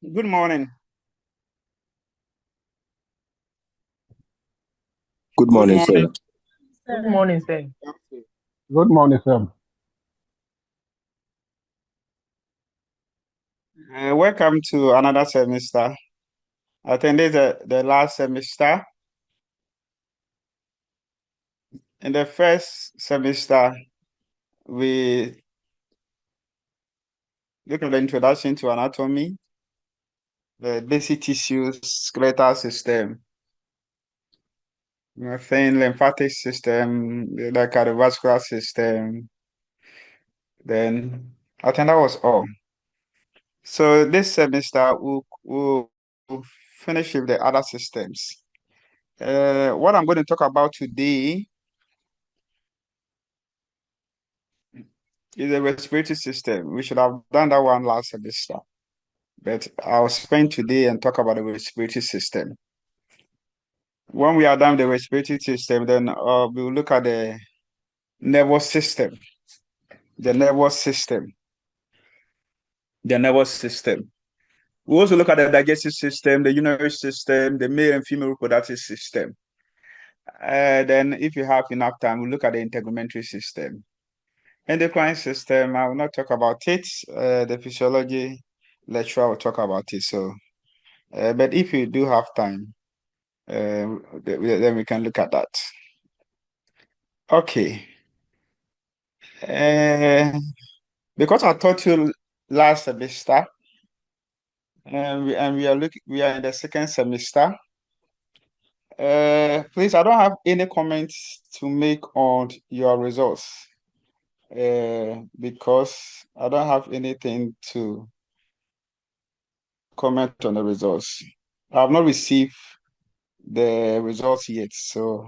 Good morning. Good Good morning, sir. morning. Good morning, sir. Good morning, sir. Welcome to another semester. I think this is the last semester. In the first semester, we look at the introduction to anatomy, the basic tissues, skeletal system, thin lymphatic system, the cardiovascular system. Then I think that was all. So this semester, we'll finish with the other systems. What I'm going to talk about today is the respiratory system. We should have done that one last semester, but I'll spend today and talk about the respiratory system. When we are done with the respiratory system, then we'll look at the nervous system, the nervous system, the nervous system. We also look at the digestive system, the urinary system, the male and female reproductive system. Then, if you have enough time, we'll look at the integumentary system. Endocrine system, I will not talk about it. The physiology lecturer will talk about it. So, but if you do have time, then we can look at that. Okay. Because I taught you last semester, and we are in the second semester. Please, I don't have any comments to make on your results. Because I don't have anything to comment on the results. I have not received the results yet, so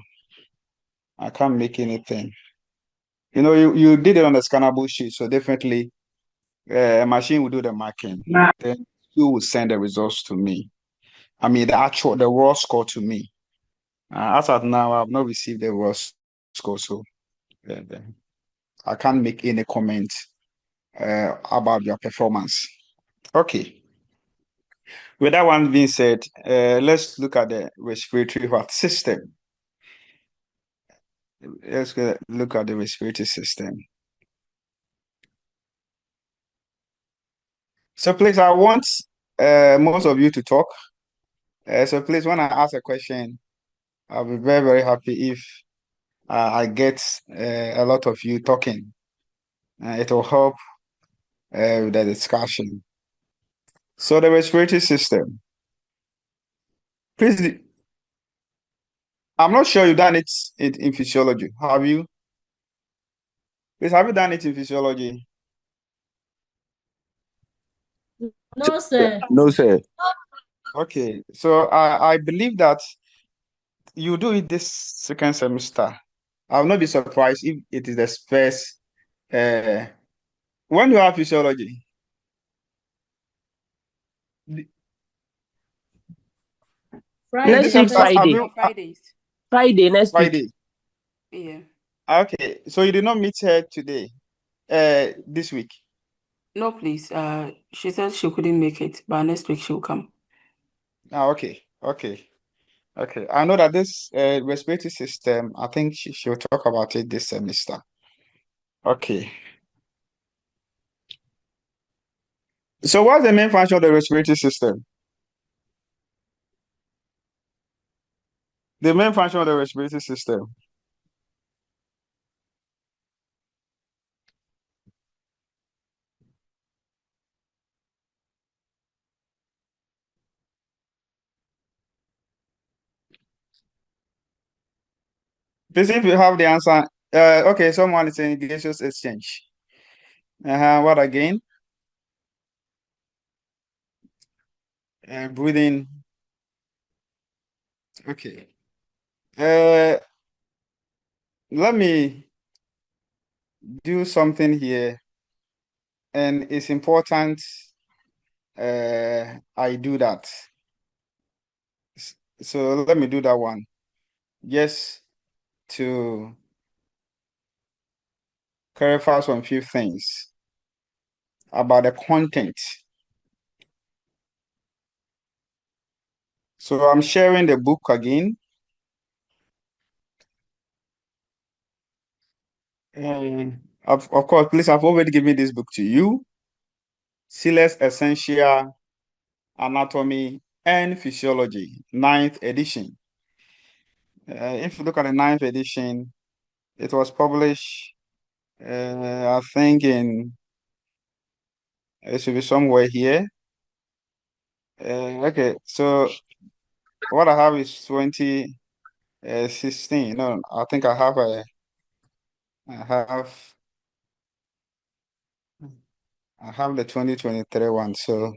I can't make anything. You did it on the scannable sheet, so definitely a machine will do the marking. Then you will send the results to me. I mean, the raw score to me. As of now, I have not received the raw score, so uh, I can't make any comment about your performance. Okay. With that one being said, let's look at the respiratory system. Let's look at the respiratory system. So please, I want most of you to talk. So please, when I ask a question, I'll be very, very happy if I get a lot of you talking. It will help with the discussion. So the respiratory system. Please, I'm not sure you've done it in physiology. Have you? Please, have you done it in physiology? No, sir. No, sir. Okay, so I believe that you do it this second semester. I will not be surprised if it is the first. When you have physiology, Friday. this Next week, semester have Friday. you Fridays. Friday, next week. Friday? Yeah. Okay, so you did not meet her today, this week. No, please. She said she couldn't make it, but next week she'll come. Okay. I know that this respiratory system, I think she'll talk about it this semester. Okay. So what's the main function of the respiratory system? The main function of the respiratory system. Please, if you have the answer, okay, someone is saying gaseous exchange. What again? Breathing. Okay. Let me do something here, and it's important I do that. So let me do that one, just to clarify some few things about the content. So I'm sharing the book again. Of course, please, I've already given this book to you. Silas Essential Anatomy and Physiology, 9th edition. If you look at the 9th edition, it was published, I think it should be somewhere here. Okay, so what I have is 2016. No, I think I have I have the 2023 one. So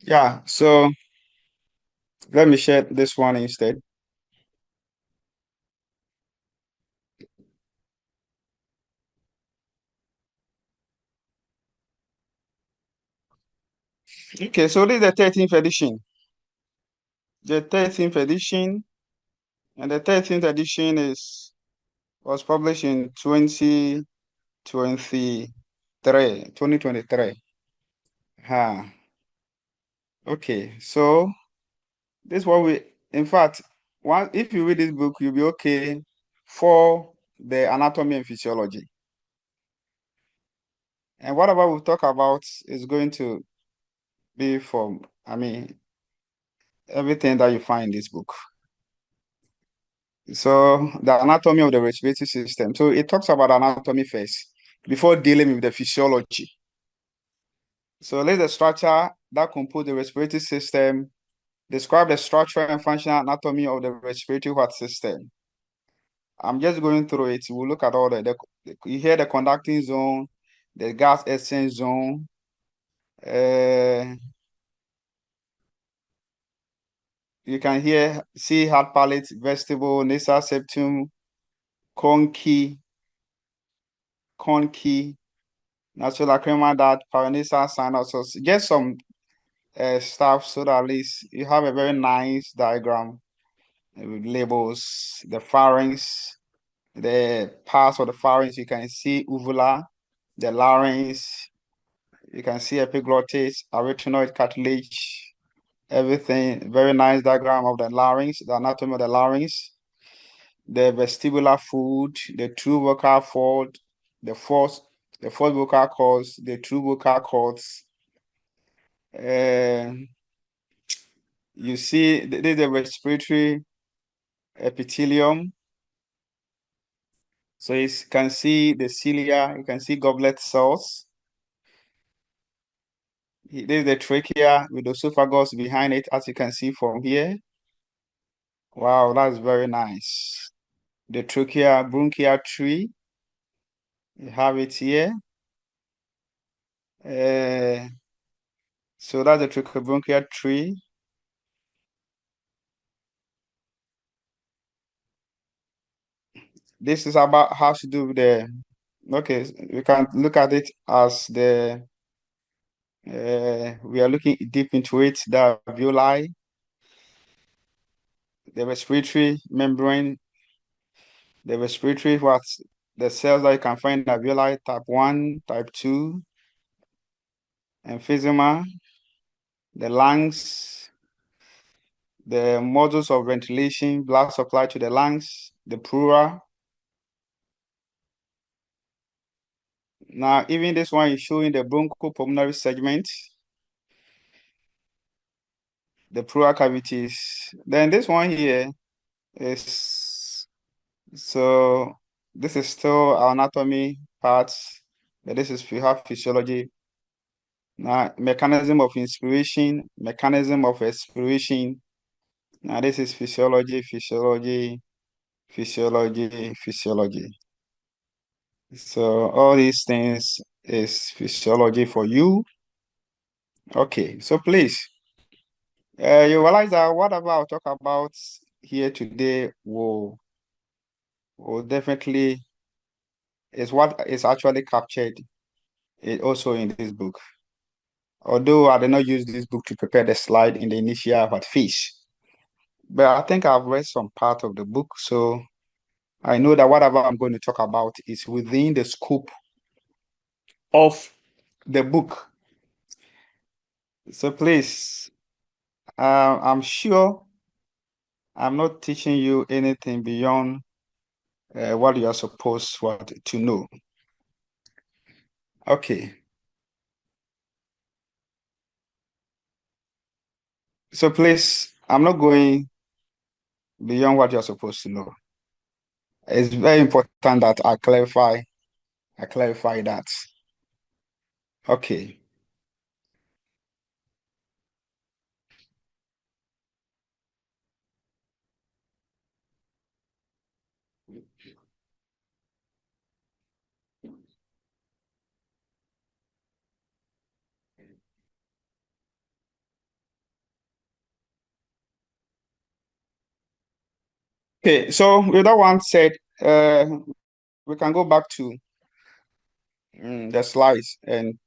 yeah, so let me share this one instead. Okay, so this is the 13th edition. The 13th edition, and the 13th edition was published in 2023. Huh. Okay, so this is what in fact, if you read this book, you'll be okay for the anatomy and physiology. And whatever we talk about is going to be from, everything that you find in this book. So the anatomy of the respiratory system. So it talks about anatomy first before dealing with the physiology. So let the structure that compose the respiratory system, describe the structural and functional anatomy of the respiratory system. I'm just going through it. We'll look at all you hear the conducting zone, the gas exchange zone, you can see heart palate, vestibule, nasal septum, conchi, nasolacrimal duct, paranasal sinus. Just some stuff so that at least you have a very nice diagram with labels, the pharynx, the parts of the pharynx. You can see uvula, the larynx, you can see epiglottis, arytenoid cartilage, everything. Very nice diagram of the larynx, the anatomy of the larynx, the vestibular fold, the true vocal fold, the fourth vocal cords, the true vocal cords. You see, this is the respiratory epithelium. So you can see the cilia, you can see goblet cells. This is the trachea with the esophagus behind it, as you can see from here. Wow, that's very nice. The trachea bronchial tree, you have it here. So that's the tracheobronchial tree. This is about how to do okay, we can look at it as we are looking deep into it, the alveoli, the respiratory membrane, the respiratory the cells that you can find in alveoli, type 1, type 2, emphysema, the lungs, the modules of ventilation, blood supply to the lungs, the pleura. Now, even this one is showing the bronchopulmonary segment, the pleural cavities. Then this one here is, so this is still our anatomy parts, but this is we have physiology. Now, mechanism of inspiration, mechanism of expiration. Now, this is physiology. So all these things is physiology for you. Okay, so please, you realize that whatever I'll talk about here today will definitely is what is actually captured also in this book. although I did not use this book to prepare the slide in the initial phase. But I think I've read some part of the book, so I know that whatever I'm going to talk about is within the scope of the book. So please, I'm sure I'm not teaching you anything beyond what you are supposed to know. Okay. So please, I'm not going beyond what you're supposed to know. It's very important that I clarify that. Okay. Okay, so with that one said, we can go back to the slides and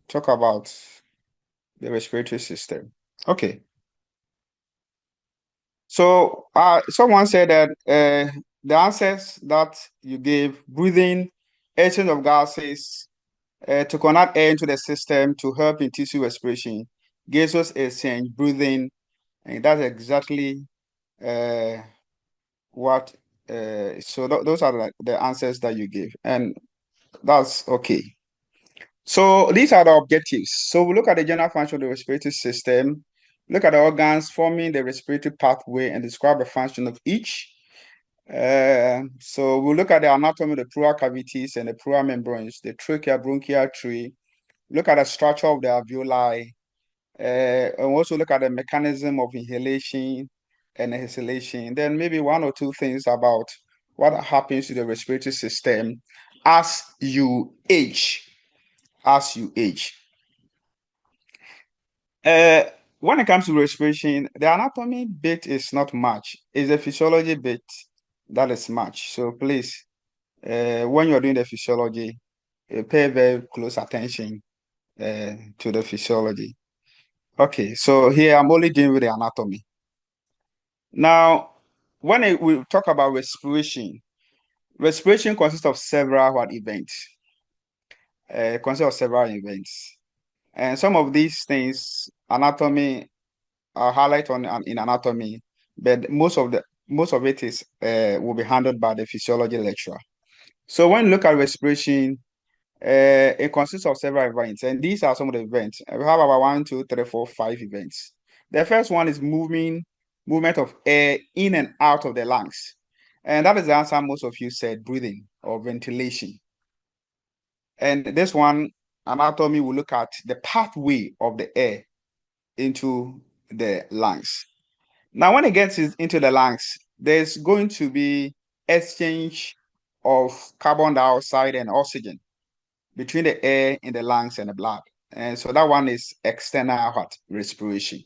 talk about the respiratory system. Okay. So someone said that the answers that you gave, breathing, exchange of gases, to conduct air into the system to help in tissue respiration, gaseous exchange, breathing, and that's exactly what. So those are the answers that you give, and that's okay. So these are the objectives. So we look at the general function of the respiratory system, look at the organs forming the respiratory pathway, and describe the function of each. So we'll look at the anatomy of the pleural cavities and the pleural membranes, the trachea, bronchial tree, look at the structure of the alveoli, and also look at the mechanism of inhalation and exhalation. Then maybe one or two things about what happens to the respiratory system as you age. As you age. When it comes to respiration, the anatomy bit is not much. It's the physiology bit that is much. So please, when you're doing the physiology, pay very close attention to the physiology. Okay, so here I'm only dealing with the anatomy. Now, when we talk about respiration consists of several events. And some of these things, anatomy, I'll highlight in anatomy, but most of it is will be handled by the physiology lecturer. So when you look at respiration, it consists of several events, and these are some of the events. We have about 1, 2, 3, 4, 5 events. The first one is movement of air in and out of the lungs, and that is the answer most of you said: breathing or ventilation. And this one, anatomy, will look at the pathway of the air into the lungs. Now, when it gets into the lungs, there's going to be exchange of carbon dioxide and oxygen between the air in the lungs and the blood. And so that one is external respiration.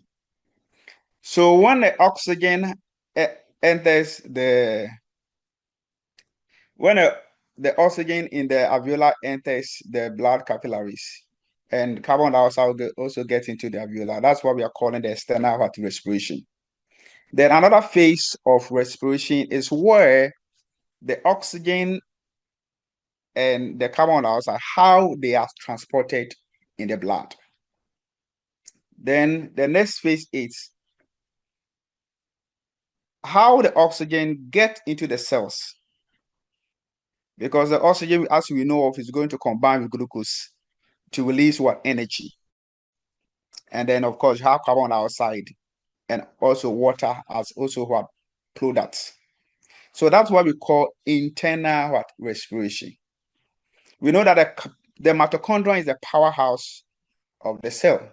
So when the oxygen enters when the oxygen in the alveoli enters the blood capillaries, and carbon dioxide also gets into the alveoli, that's what we are calling the external respiration. Then another phase of respiration is where the oxygen and the carbon dioxide, how they are transported in the blood. Then the next phase is how the oxygen gets into the cells. Because the oxygen, as we know of, is going to combine with glucose to release what? Energy. And then, of course, you have carbon dioxide and also water as also what? Products. So that's what we call internal respiration. We know that the mitochondria is the powerhouse of the cell.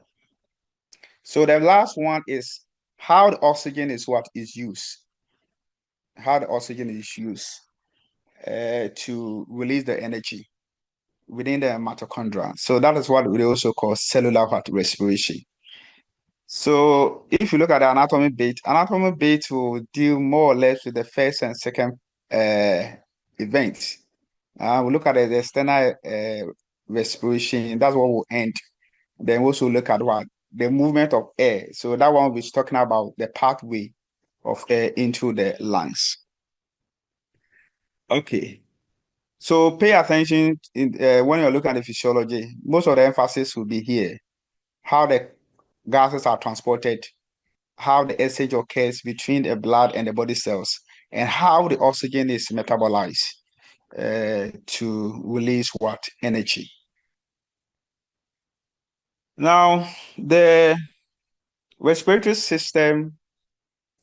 So the last one is how the oxygen is used. How the oxygen is used to release the energy within the mitochondria. So that is what we also call cellular respiration. So if you look at the anatomy bit will deal more or less with the first and second events. We look at the external respiration. That's what will end Then also look at what? The movement of air. So that one was talking about the pathway of air into the lungs. Okay. So pay attention when you're looking at the physiology. Most of the emphasis will be here. How the gases are transported, how the exchange occurs between the blood and the body cells, and how the oxygen is metabolized to release what? Energy. Now, the respiratory system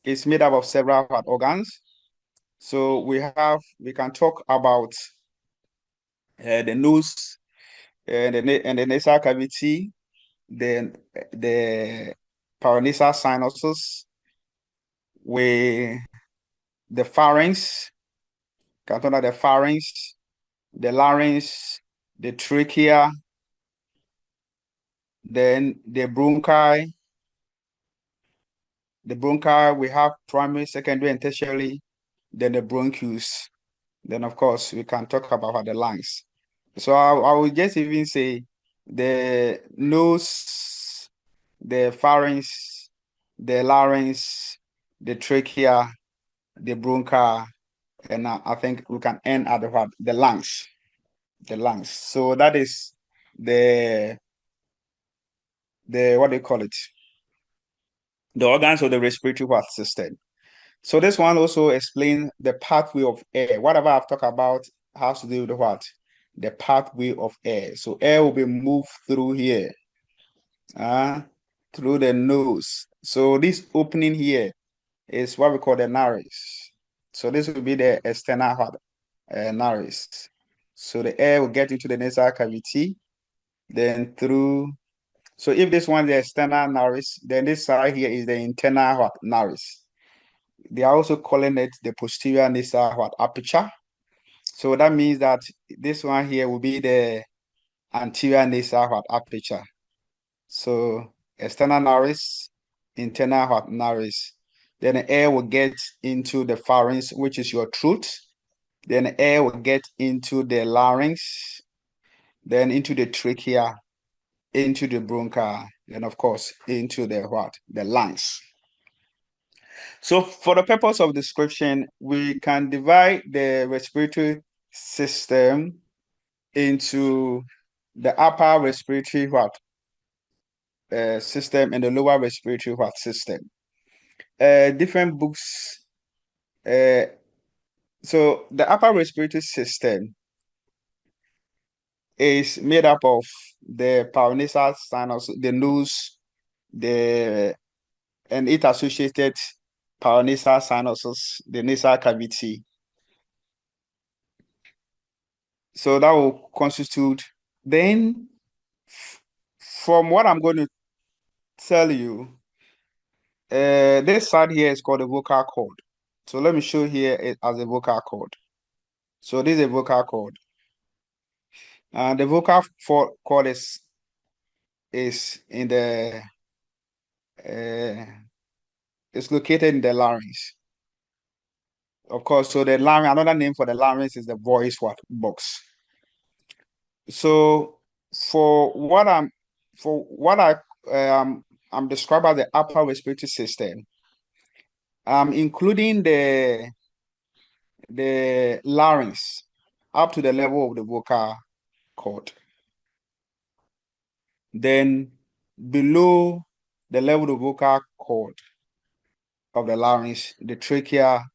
is made up of several organs. So we can talk about the nose and the nasal cavity, the paranasal sinuses, with the pharynx, can talk about the pharynx, the larynx, the trachea, then the bronchi. The bronchi, we have primary, secondary, and tertiary, then the bronchus. Then, of course, we can talk about the lungs. So I will just even say the nose, the pharynx, the larynx, the trachea, the bronchi, and I think we can end at the lungs. The lungs. So that is the what do you call it? The organs of the respiratory system. So this one also explains the pathway of air. Whatever I've talked about has to do with what? The pathway of air. So air will be moved through here, through the nose. So this opening here is what we call the NURS. So this will be the external NURS. So the air will get into the nasal cavity, then through. So if this one is the external NURS, then this side here is the internal NURS. They are also calling it the posterior nasal aperture. So that means that this one here will be the anterior nasal aperture. So external NURS, internal NURS. Then the air will get into the pharynx, which is your throat. Then the air will get into the larynx, then into the trachea, into the bronchi, and of course into the the lungs. So for the purpose of description, we can divide the respiratory system into the upper respiratory system and the lower respiratory system. Different books. So the upper respiratory system is made up of the paranasal sinus, the nose, and it associated paranasal sinuses, the nasal cavity. So that will constitute. Then, from what I'm going to tell you, this side here is called the vocal cord. So let me show here it as a vocal cord. So this is a vocal cord. The vocal cord is in the it's located in the larynx. Of course, so the larynx, another name for the larynx is the voice box. So for what I'm describing as the upper respiratory system, including the larynx up to the level of the vocal cord. Then below the level of the vocal cord of the larynx, the trachea,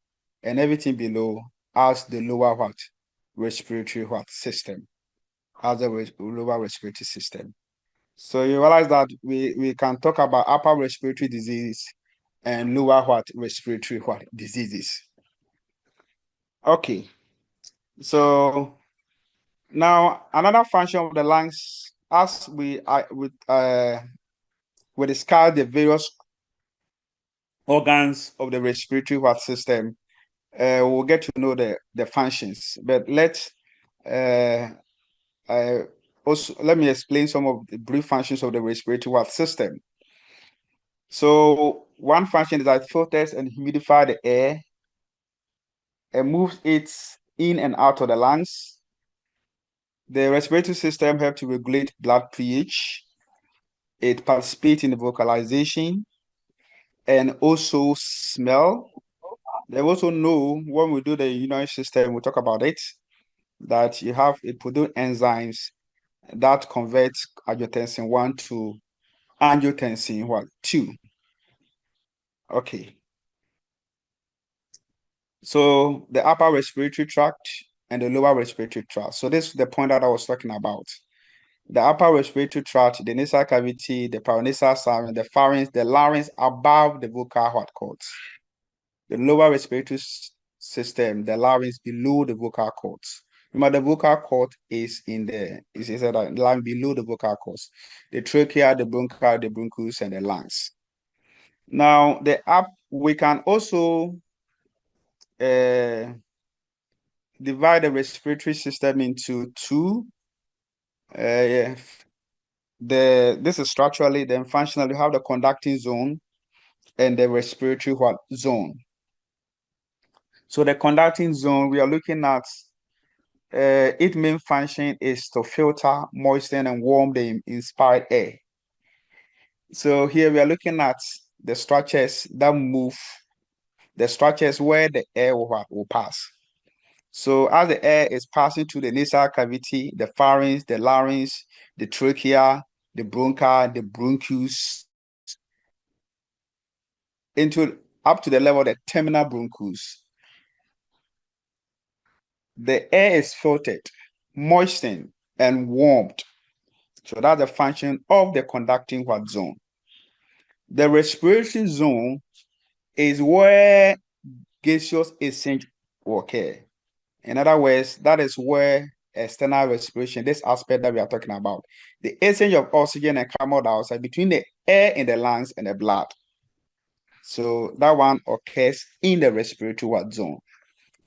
and everything below as the lower respiratory system, as the lower respiratory system. So you realize that we can talk about upper respiratory disease and lower respiratory diseases. Okay, so now another function of the lungs, as we discuss the various organs of the respiratory system, we'll get to know the functions. But also let me explain some of the brief functions of the respiratory system. So one function is that it filters and humidifies the air and moves it in and out of the lungs. The respiratory system helps to regulate blood pH. it participates in the vocalization and also smell. They also know when we do the immune system, we talk about it, that you have it produce enzymes that convert angiotensin 1 to angiotensin 2. Okay. So the upper respiratory tract and the lower respiratory tract. So this is the point that I was talking about. The upper respiratory tract, the nasal cavity, the paranasal sinus, the pharynx, the larynx above the vocal cords. The lower respiratory system, the larynx below the vocal cords. Remember, the vocal cord is in the line below the vocal cords. The trachea, the bronchi, the bronchus, and the lungs. Now, we can also divide the respiratory system into two. This is structurally, then functionally, you have the conducting zone and the respiratory zone. So the conducting zone, we are looking at its main function is to filter, moisten, and warm the inspired air. So here we are looking at the structures that move, the structures where the air will pass. So as the air is passing through the nasal cavity, the pharynx, the larynx, the trachea, the bronchi, the bronchus, up to the level of the terminal bronchus, the air is filtered, moistened, and warmed. So that's the function of the conducting zone. The respiratory zone is where gaseous exchange will occur. In other words, that is where external respiration, this aspect that we are talking about, the exchange of oxygen and carbon dioxide between the air in the lungs and the blood. So that one occurs in the respiratory zone.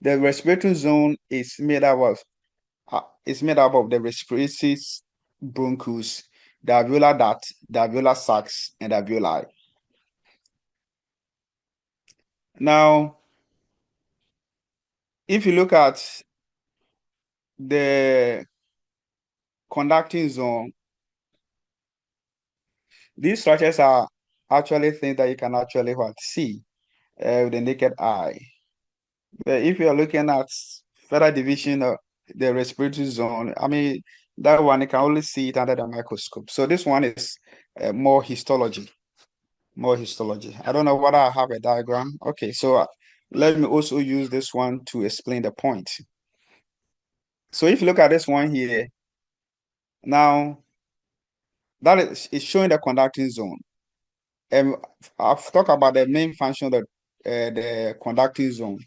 The respiratory zone is made up of the respiratory bronchus, the alveolar duct, the alveolar sacs, and the alveoli. Now, if you look at the conducting zone, these structures are actually things that you can actually see with the naked eye. But if you are looking at further division of the respiratory zone, I mean, that one you can only see it under the microscope. So this one is more histology. I don't know whether I have a diagram. Okay, so let me also use this one to explain the point. So if you look at this one here, now that is showing the conducting zone. And I've talked about the main function of the conducting zone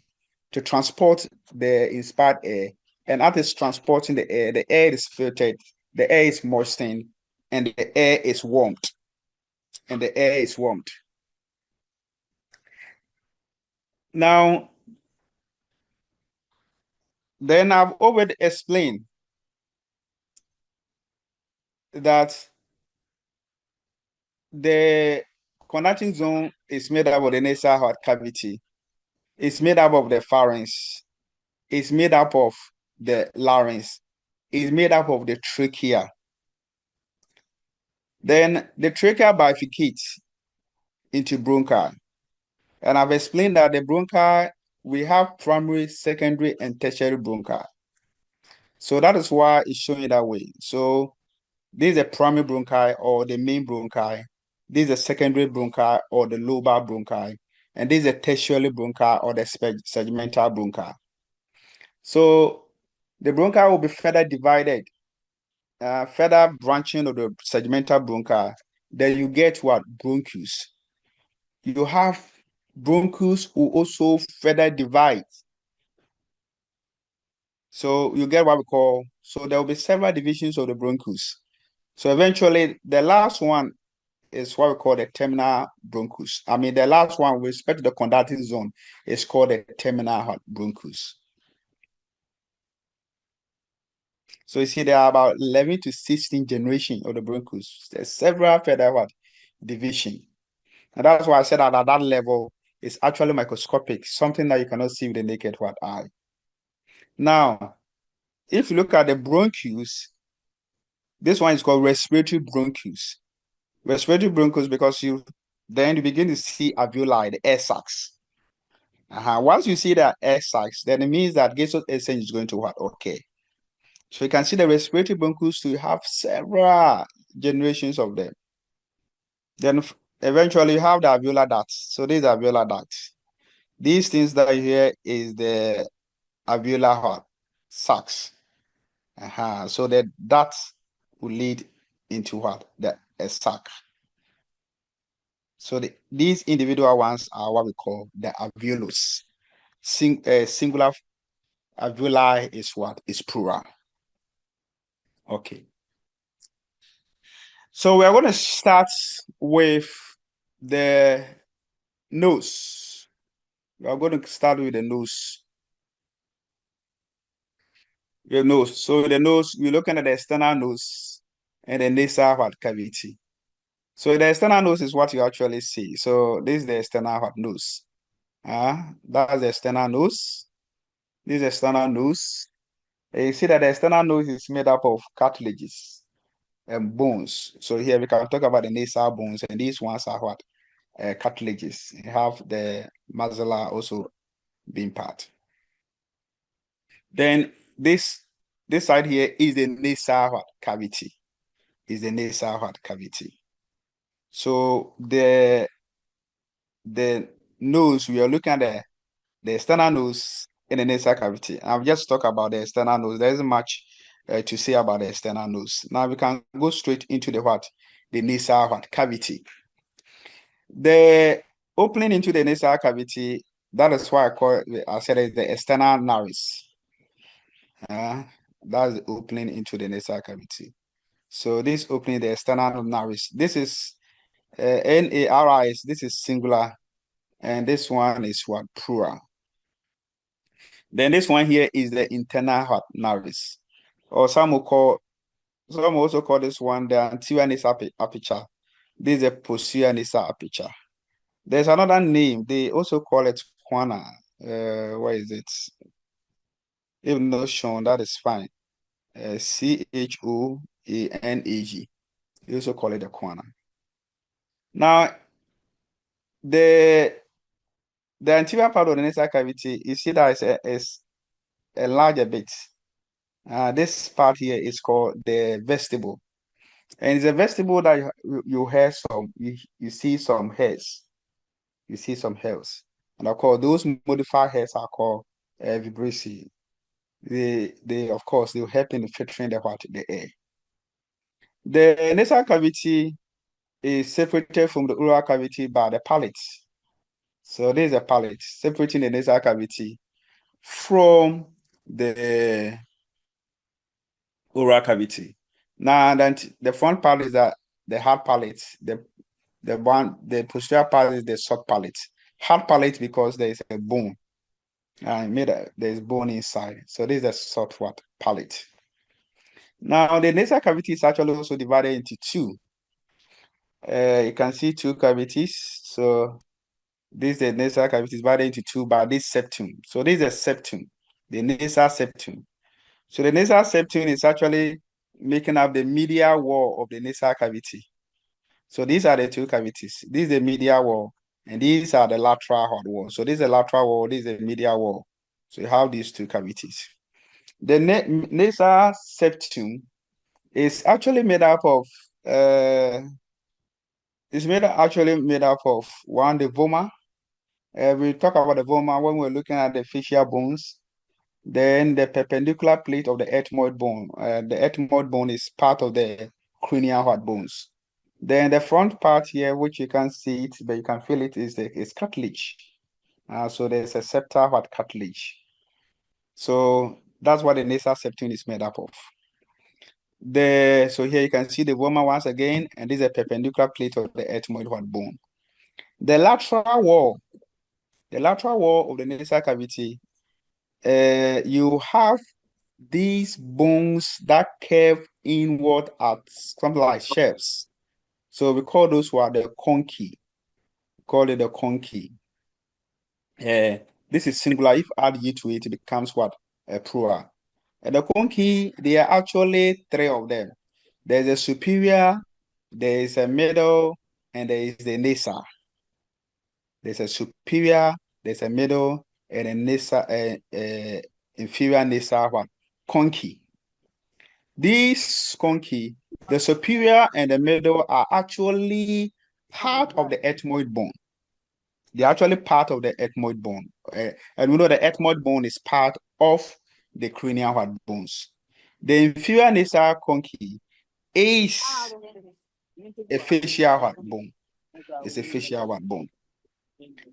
to transport the inspired air. And as it's transporting the air is filtered, the air is moistened, and the air is warmed. Now, then I've already explained that the conducting zone is made up of the nasal cavity. It's made up of the pharynx. It's made up of the larynx. It's made up of the trachea. Then the trachea bifurcates into bronchi. And I've explained that the bronchi, we have primary, secondary, and tertiary bronchi. So that is why it's showing that way. So this is the primary bronchi or the main bronchi. This is the secondary bronchi or the lobar bronchi. And this is the tertiary bronchi or the segmental bronchi. So the bronchi will be further divided, further branching of the segmental bronchi. Then you get what? Bronchus. You have bronchus who also further divide. So you get what we call, so there will be several divisions of the bronchus. So eventually the last one is what we call the terminal bronchus. I mean, the last one with respect to the conducting zone is called the terminal bronchus. So you see there are about 11 to 16 generations of the bronchus. There's several further division. And that's why I said that at that level, it's actually microscopic, something that you cannot see with the naked eye. Now, if you look at the bronchus, this one is called respiratory bronchus. Respiratory bronchus because then you begin to see alveoli, the air sacs. Once you see the air sacs, then it means that gaseous exchange is going to what? Okay. So you can see the respiratory bronchus to have several generations of them. Then eventually you have the alveolar ducts. So these are alveolar ducts. These things that you hear is the alveolar sacs. So that will lead into what? A sac. So these individual ones are what we call the alveolus. Singular alveoli is what? Is plural. Okay. So we're going to start with the nose. We are going to start with the nose. The nose. So the nose, we're looking at the external nose and the nasal cavity. So the external nose is what you actually see. So this is the external nose. That's the external nose. This is the external nose. And you see that the external nose is made up of cartilages and bones. So here we can talk about the nasal bones, and these ones are what? Cartilages. You have the maxilla also being part. Then this side here is the nasal cavity. Is the nasal cavity. So the nose, we are looking at the external nose in the nasal cavity. I've just talked about the external nose. There isn't much to say about the external nose. Now we can go straight into the what? The nasal cavity. The opening into the nasal cavity, that is why I said it's the external NURS. That's the opening into the nasal cavity. So this opening, the external NURS, this is NARIS, this is singular, and this one is what? Plural. Then this one here is the internal NURS, or some also call this one the anterior nasal aperture. This is the posterior nasal aperture. There's another name. They also call it choana. What is it? If not shown, that is fine. CHOANAG. They also call it the choana. Now, the anterior part of the nasal cavity, you see that is a larger bit. This part here is called the vestibule. And it's a vestibule that you hear you see some hairs. You see some hairs. And of course, those modified hairs are called vibrissae. They of course, they will help in filtering the air. The nasal cavity is separated from the oral cavity by the palate. So there's a palate separating the nasal cavity from the oral cavity. Now, then the front part is the hard palate. The posterior part is the soft palate. Hard palate because there is a bone. There's bone inside. So this is a soft palate. Now, the nasal cavity is actually also divided into two. You can see two cavities. So this is the nasal cavity is divided into two by this septum. So this is a septum, the nasal septum. So the nasal septum is actually making up the medial wall of the nasal cavity. So these are the two cavities. This is the medial wall, and these are the lateral wall. So this is the lateral wall, this is the medial wall. So you have these two cavities. The nasal septum is actually made up of actually made up of one, the vomer. We talk about the vomer when we're looking at the facial bones. Then the perpendicular plate of the ethmoid bone. The ethmoid bone is part of the cranial bones. Then the front part here, which you can't see it, but you can feel it, is cartilage. So there's a septal cartilage. So that's what the nasal septum is made up of. So here you can see the vomer once again, and this is a perpendicular plate of the ethmoid bone. The lateral wall of the nasal cavity, you have these bones that curve inward at something like shelves. So we call those the conchae. Call it the conchae. This is singular. If add "e" to it, it becomes plural. And the conchae, there are actually three of them. There's a superior, there is a middle, and there is the nasal. There's a superior, there's a middle, and a nasal, inferior nasal what? Conchae. These conchae, the superior and the middle are actually part of the ethmoid bone. They're actually part of the ethmoid bone. And we know the ethmoid bone is part of the cranial what bones. The inferior nasal conchae is a facial what bone. It's a facial what bone.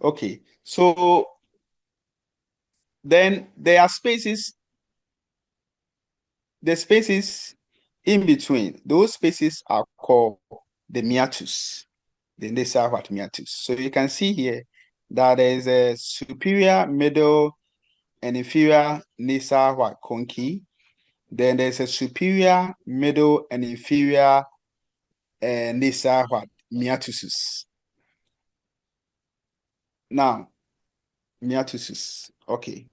Okay, so then there are spaces, the spaces in between. Those spaces are called the meatus, the nasal what meatus. So you can see here that there is a superior, middle, and inferior nasal what conchae. Then there's a superior, middle, and inferior nasal what meatuses. Now, meatuses. Okay.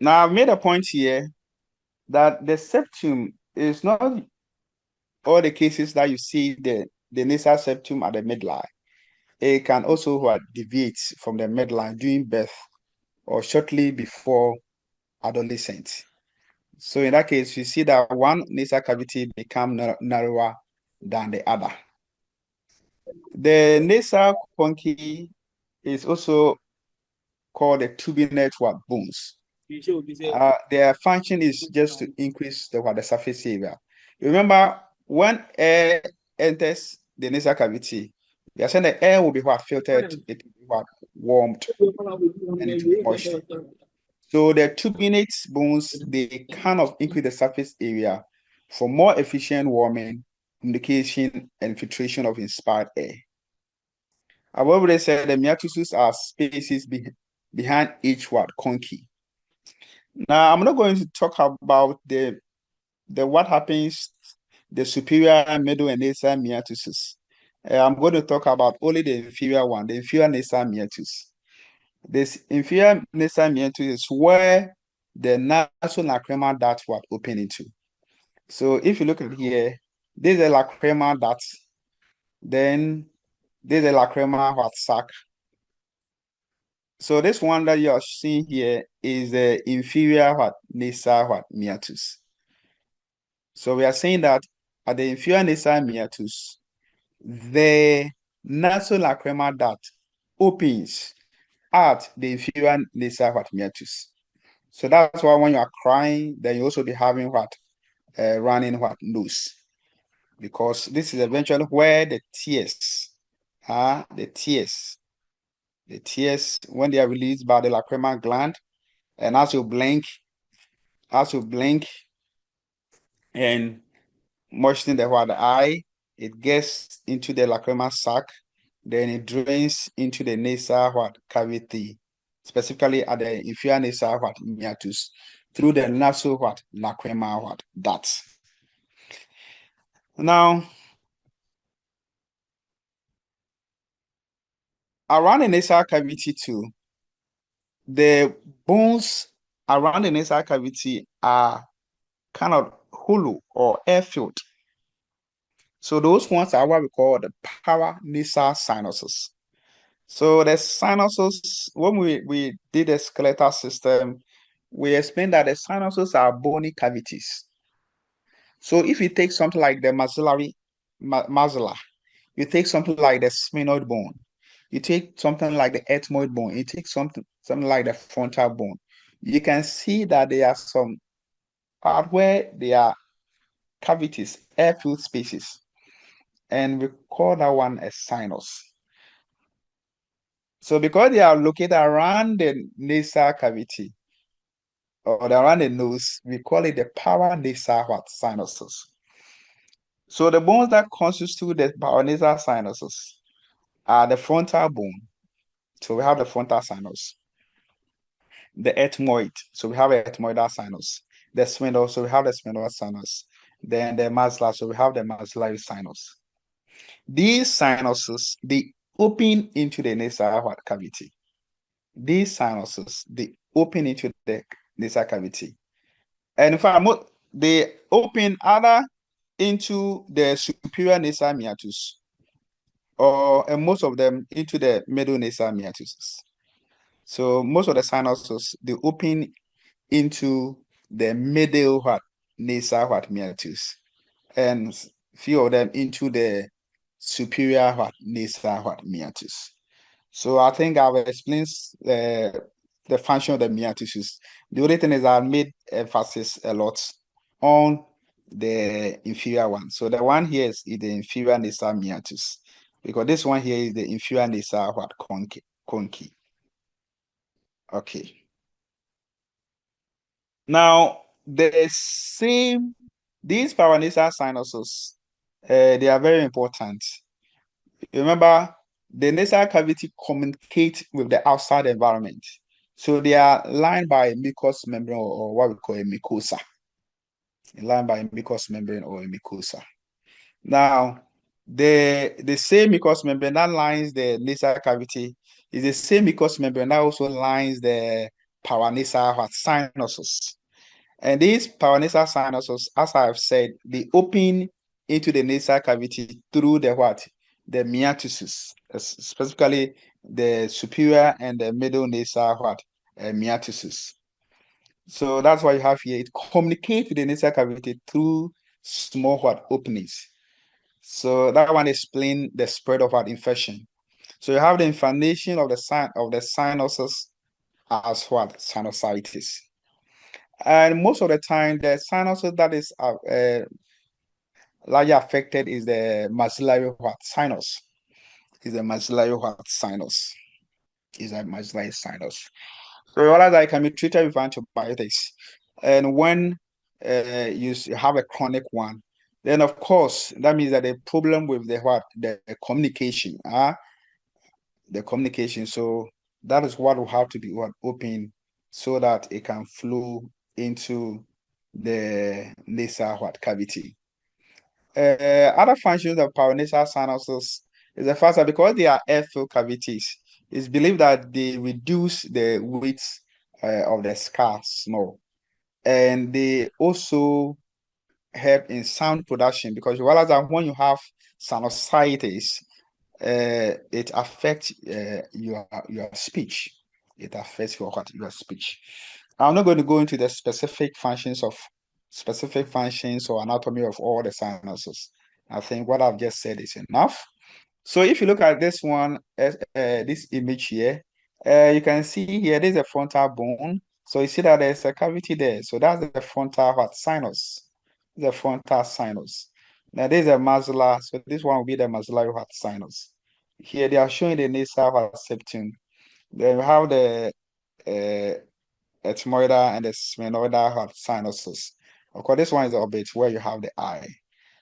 Now I've made a point here that the septum is not all the cases that you see the nasal septum at the midline. It can also deviate from the midline during birth or shortly before adolescence. So in that case, you see that one nasal cavity become narrower than the other. The nasal conchae is also called the tubular bones. Their function is just to increase the surface area. Remember, when air enters the nasal cavity, we are saying the air will be filtered, it will be warmed, and it will be moist. So the turbinate bones, they kind of increase the surface area for more efficient warming, communication, and filtration of inspired air. I've already said the meatuses are spaces behind each conchae. Now, I'm not going to talk about the what happens, the superior, middle, and nasal meatuses. I'm going to talk about only the inferior one, the inferior nasal meatus. This inferior nasal meatus is where the nasolacrimal duct was open into. So if you look at here, this is a lacrimal duct, then this is a lacrimal sac. So this one that you're seeing here is the inferior nasal meatus. So we are saying that at the inferior nasal meatus, the nasolacrimal duct opens at the inferior nasal meatus. So that's why when you are crying, then you also be having running nose, because this is eventually where the tears, the tears when they are released by the lacrimal gland, and as you blink and moistening the eye, it gets into the lacrimal sac, then it drains into the nasal cavity, specifically at the inferior nasal meatus, through the nasal lacrimal duct. Now, around the nasal cavity too, the bones around the nasal cavity are kind of hollow or air-filled. So those ones are what we call the paranasal sinuses. So the sinuses, when we did the skeletal system, we explained that the sinuses are bony cavities. So if you take something like the maxilla, you take something like the sphenoid bone, you take something like the ethmoid bone, you take something like the frontal bone, you can see that there are some part where there are cavities, air-filled spaces, and we call that one a sinus. So because they are located around the nasal cavity or around the nose, we call it the paranasal sinuses. So the bones that constitute the paranasal sinuses are the frontal bone. So we have the frontal sinus, the ethmoid. So we have the ethmoidal sinus, the sphenoid. So we have the sphenoid sinus. Then the maxilla. So we have the maxillary sinus. These sinuses, they open into the nasal cavity. These sinuses, they open into the nasal cavity. And in fact, they open either into the superior nasal meatus and most of them into the middle nasal meatus. So most of the sinuses, they open into the middle nasal meatus, and few of them into the superior nasal meatus. So I think I've explained the function of the meatus. The only thing is I made emphasis a lot on the inferior one. So the one here is the inferior nasal meatus, because this one here is the inferior nasal conchae. Okay. Now these paranasal sinuses, they are very important. Remember, the nasal cavity communicates with the outside environment. So they are lined by a mucous membrane, or what we call a mucosa. Lined by a mucous membrane or a mucosa. Now, the same mucous membrane that lines the nasal cavity is the same mucous membrane that also lines the paranasal sinuses. And these paranasal sinuses, as I have said, they open into the nasal cavity through the the meatuses, specifically the superior and the middle nasal meatuses. So that's why you have here. It communicates with the nasal cavity through small openings. So that one explains the spread of infection. So you have the inflammation of the sinuses as sinusitis. And most of the time, the sinuses that is largely affected is the maxillary sinus. Is the maxillary sinus. Is a maxillary sinus. So all that can be treated with antibiotics. And when you have a chronic one, then of course that means that the problem with the communication, the communication. So that is what will have to be open so that it can flow into the nasal cavity. Other functions of paranasal sinuses is the fact that because they are airfield cavities, it's believed that they reduce the weight of the skull small, and they also help in sound production, because you realize that when you have sinusitis, it affects your speech. It affects your speech. I'm not going to go into the specific functions or anatomy of all the sinuses. I think what I've just said is enough. So if you look at this one, this image here, you can see here there's a frontal bone. So you see that there's a cavity there. So that's the frontal sinus. The frontal sinus. Now there's a maxilla. So this one will be the maxillary sinus. Here they are showing the nasal septum. Then we have the ethmoidal and the sphenoidal sinuses. Of course, this one is the orbit where you have the eye.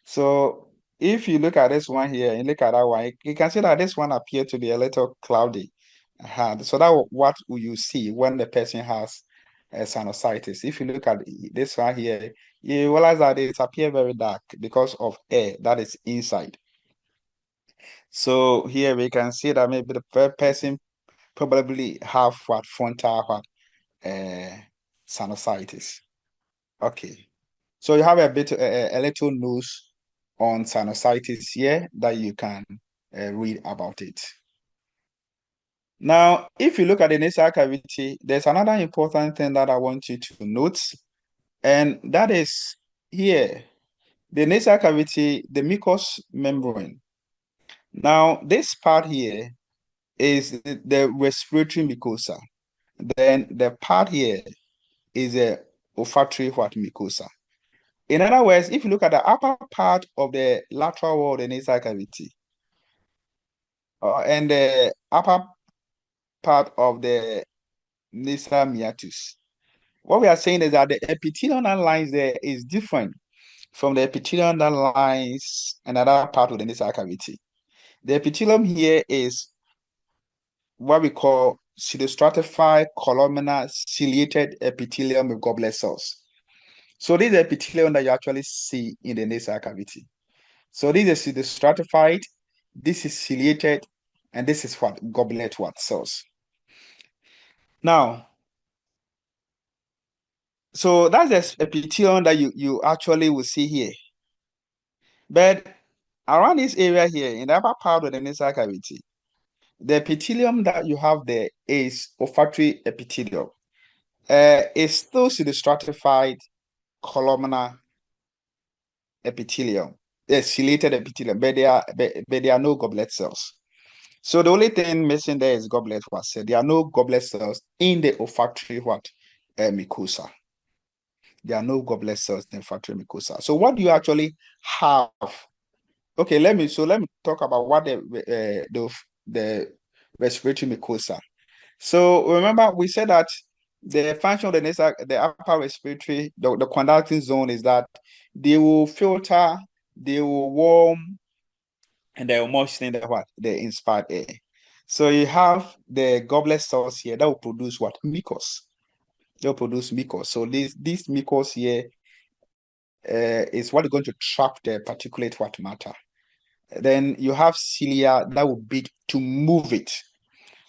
So if you look at this one here and look at that one, you can see that this one appears to be a little cloudy. So that what will you see when the person has sinusitis? If you look at this one here, you realize that it appears very dark because of air that is inside. So here we can see that maybe the person probably have frontal sinusitis. Okay. So you have a little news on sinusitis here that you can read about it. Now, if you look at the nasal cavity, there's another important thing that I want you to note, and that is here, the nasal cavity, the mucous membrane. Now, this part here is the respiratory mucosa. Then the part here is a olfactory mucosa. In other words, if you look at the upper part of the lateral wall of the nasal cavity and the upper part of the nasal meatus, what we are saying is that the epithelium that lines there is different from the epithelium that lines another part of the nasal cavity. The epithelium here is what we call pseudostratified columnar ciliated epithelium with goblet cells. So this is the epithelium that you actually see in the nasal cavity. So this is pseudostratified, this is ciliated, and this is what goblet cells. Now, So that's the epithelium that you actually will see here. But around this area here, in the upper part of the nasal cavity, the epithelium that you have there is olfactory epithelium. It's still stratified columnar epithelium, ciliated epithelium, but there are no goblet cells. So the only thing missing there is goblet cells. There are no goblet cells in the olfactory mucosa. There are no goblet cells in the olfactory mucosa. So what do you actually have? Okay, let me talk about what the respiratory mucosa. So remember, we said that the function of the upper respiratory, the conducting zone is that they will filter, they will warm, and they will moisten the inspired air. So you have the goblet cells here that will produce what? Mucus. They'll produce mucus. So this mucus here is what is going to trap the particulate matter. Then you have cilia that will beat to move it,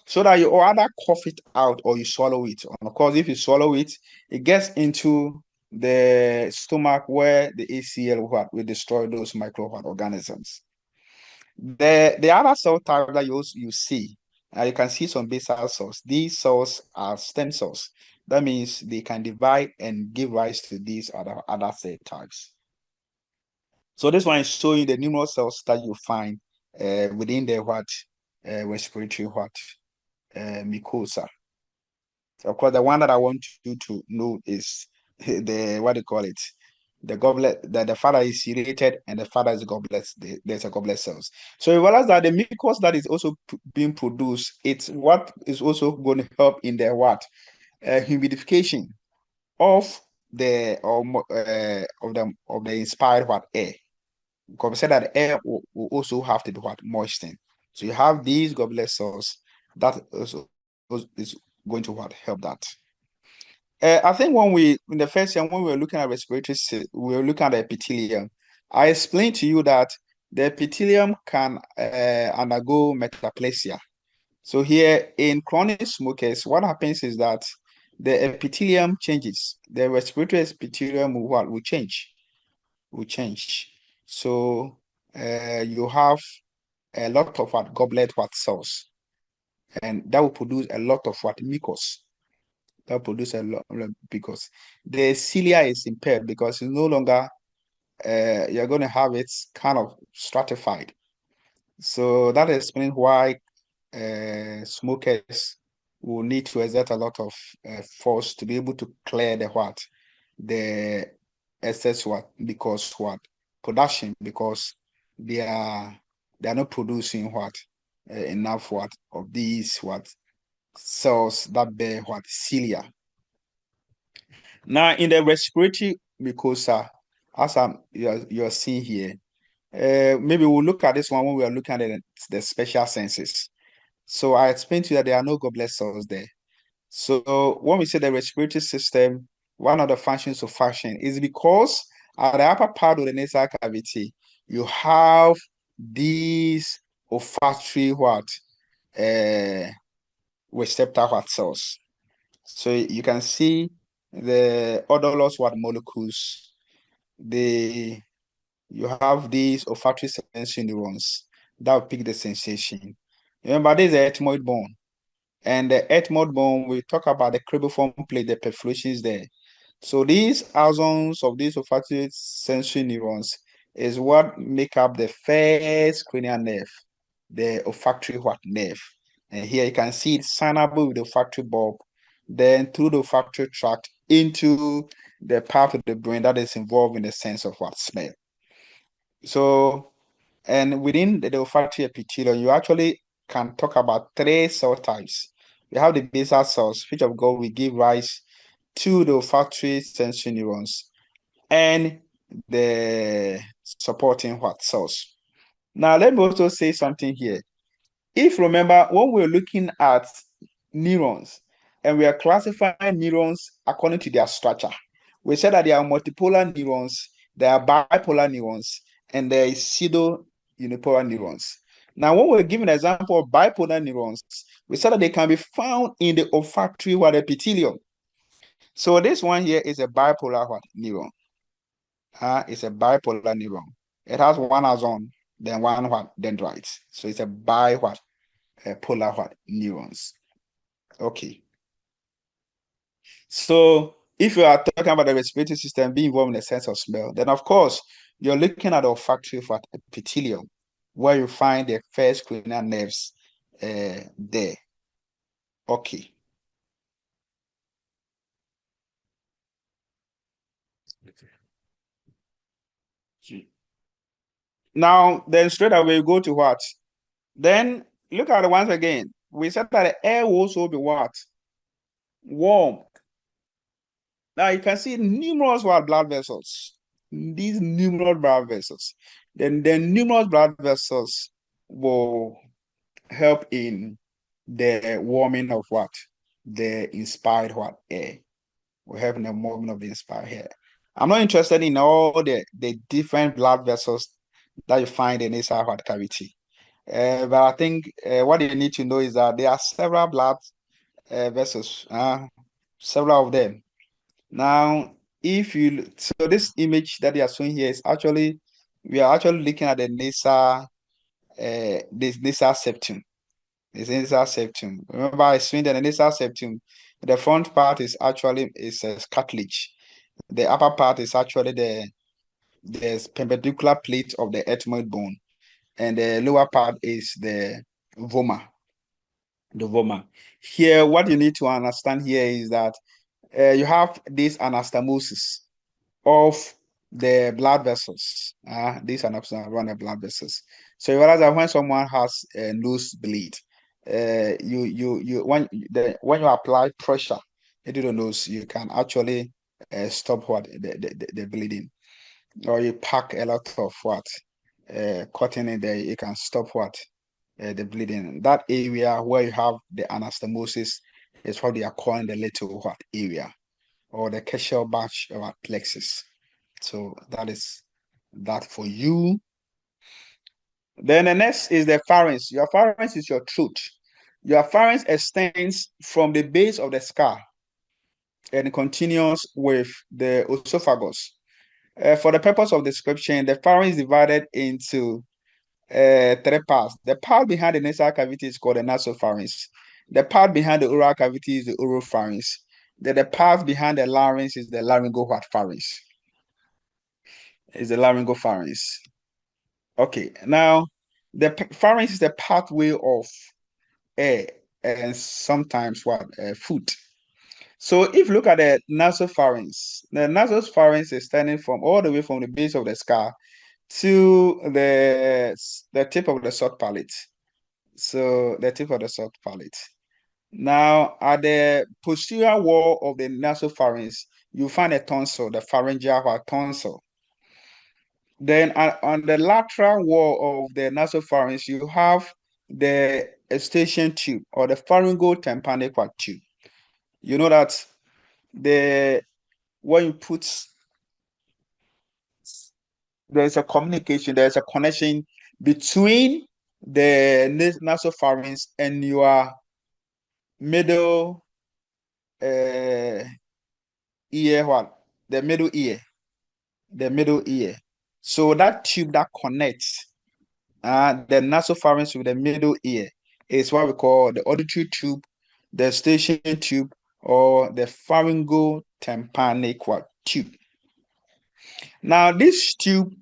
so that you either cough it out or you swallow it. And of course, if you swallow it, it gets into the stomach where the ACL will destroy those microorganisms. The other cell type that you see, you can see some basal cells. These cells are stem cells. That means they can divide and give rise to these other cell types. So this one is showing the numerous cells that you find within the respiratory mucosa. So of course, the one that I want you to know is the what do you call it? The goblet. The father is ciliated and the father is goblet. There's a goblet cells. So you realize that the mucus that is also being produced, it's what is also going to help in the humidification of the inspired air. Because we said that the air will also have to be moistened. So you have these goblet cells that also is going to help that. I think in the first year, when we were looking at respiratory, we were looking at the epithelium. I explained to you that the epithelium can undergo metaplasia. So here in chronic smokers, what happens is that the epithelium changes. The respiratory epithelium will change. So you have a lot of goblet cells, and that will produce a lot of mucus. That will produce a lot because the cilia is impaired because it's no longer you're going to have it kind of stratified. So that explains why smokers will need to exert a lot of force to be able to clear the excess production, because they are not producing enough of these cells that bear cilia. Now in the respiratory mucosa, as you're seeing here, maybe we'll look at this one when we are looking at the special senses. So I explained to you that there are no goblet cells there. So when we say the respiratory system, one of the functions of function is because at the upper part of the nasal cavity, you have these olfactory receptor cells. So you can see the odorless molecules. You have these olfactory sensory neurons that will pick the sensation. Remember, this is the ethmoid bone. And the ethmoid bone, we talk about the cribriform plate, the perforations there. So these axons of these olfactory sensory neurons is what make up the first cranial nerve, the olfactory nerve. And here you can see it's signable with the olfactory bulb, then through the olfactory tract into the part of the brain that is involved in the sense of smell. So, and within the olfactory epithelium, you actually can talk about 3 cell types. We have the basal cells, which of course will give rise to the olfactory sensory neurons and the supporting cells. Now, let me also say something here. If remember, when we're looking at neurons and we are classifying neurons according to their structure, we said that there are multipolar neurons, there are bipolar neurons, and there is pseudo-unipolar neurons. Now, when we're giving an example of bipolar neurons, we said that they can be found in the olfactory epithelium. So this one here is a bipolar what neuron. It's a bipolar neuron. It has one axon, then one what dendrites. So it's a polar what neurons. Okay. So if you are talking about the respiratory system being involved in the sense of smell, then of course you're looking at the olfactory what epithelium, where you find the first cranial nerves there. Okay. Now, then straight away you go to what? Then look at it once again. We said that the air will also be what? Warm. Now you can see numerous what blood vessels. These numerous blood vessels. Then the numerous blood vessels will help in the warming of what? The inspired what air. Will help in the movement of the inspired air. I'm not interested in all the different blood vessels that you find in this heart cavity. But I think what you need to know is that there are several blood vessels, several of them. Now, so this image that you are showing here is actually, we are actually looking at the this nasal septum. This nasal septum. Remember, I explained that the nasal septum, the front part is actually a cartilage. The upper part is actually the perpendicular plate of the ethmoid bone, and the lower part is the vomer. The vomer. Here, what you need to understand here is that you have this anastomosis of the blood vessels. These anastomosis around the blood vessels. So you realize that when someone has a nosebleed, when you apply pressure into the nose, you can actually stop what the bleeding, or you pack a lot of what cotton in there, you can stop what the bleeding. That area where you have the anastomosis is what they are calling the little what area, or the Keshelbach plexus. So that is that for you. Then the next is the pharynx. Your pharynx is your throat. Your pharynx extends from the base of the skull and continues with the esophagus. For the purpose of description, the pharynx is divided into three parts. The part behind the nasal cavity is called the nasopharynx. The part behind the oral cavity is the oropharynx. Then the part behind the larynx is the laryngopharynx. Is the laryngopharynx. Okay, now the pharynx is the pathway of air and sometimes what food. So if you look at the nasopharynx is standing from all the way from the base of the skull to the tip of the soft palate. So the tip of the soft palate. Now, at the posterior wall of the nasopharynx, you find a tonsil, the pharyngeal tonsil. Then on the lateral wall of the nasopharynx, you have the eustachian tube or the pharyngotympanic tube. You know that when you put, there's a communication, there's a connection between the nasopharynx and your middle ear, the middle ear. So that tube that connects the nasopharynx with the middle ear is what we call the auditory tube, the eustachian tube, or the pharyngotympanic tube. Now, this tube,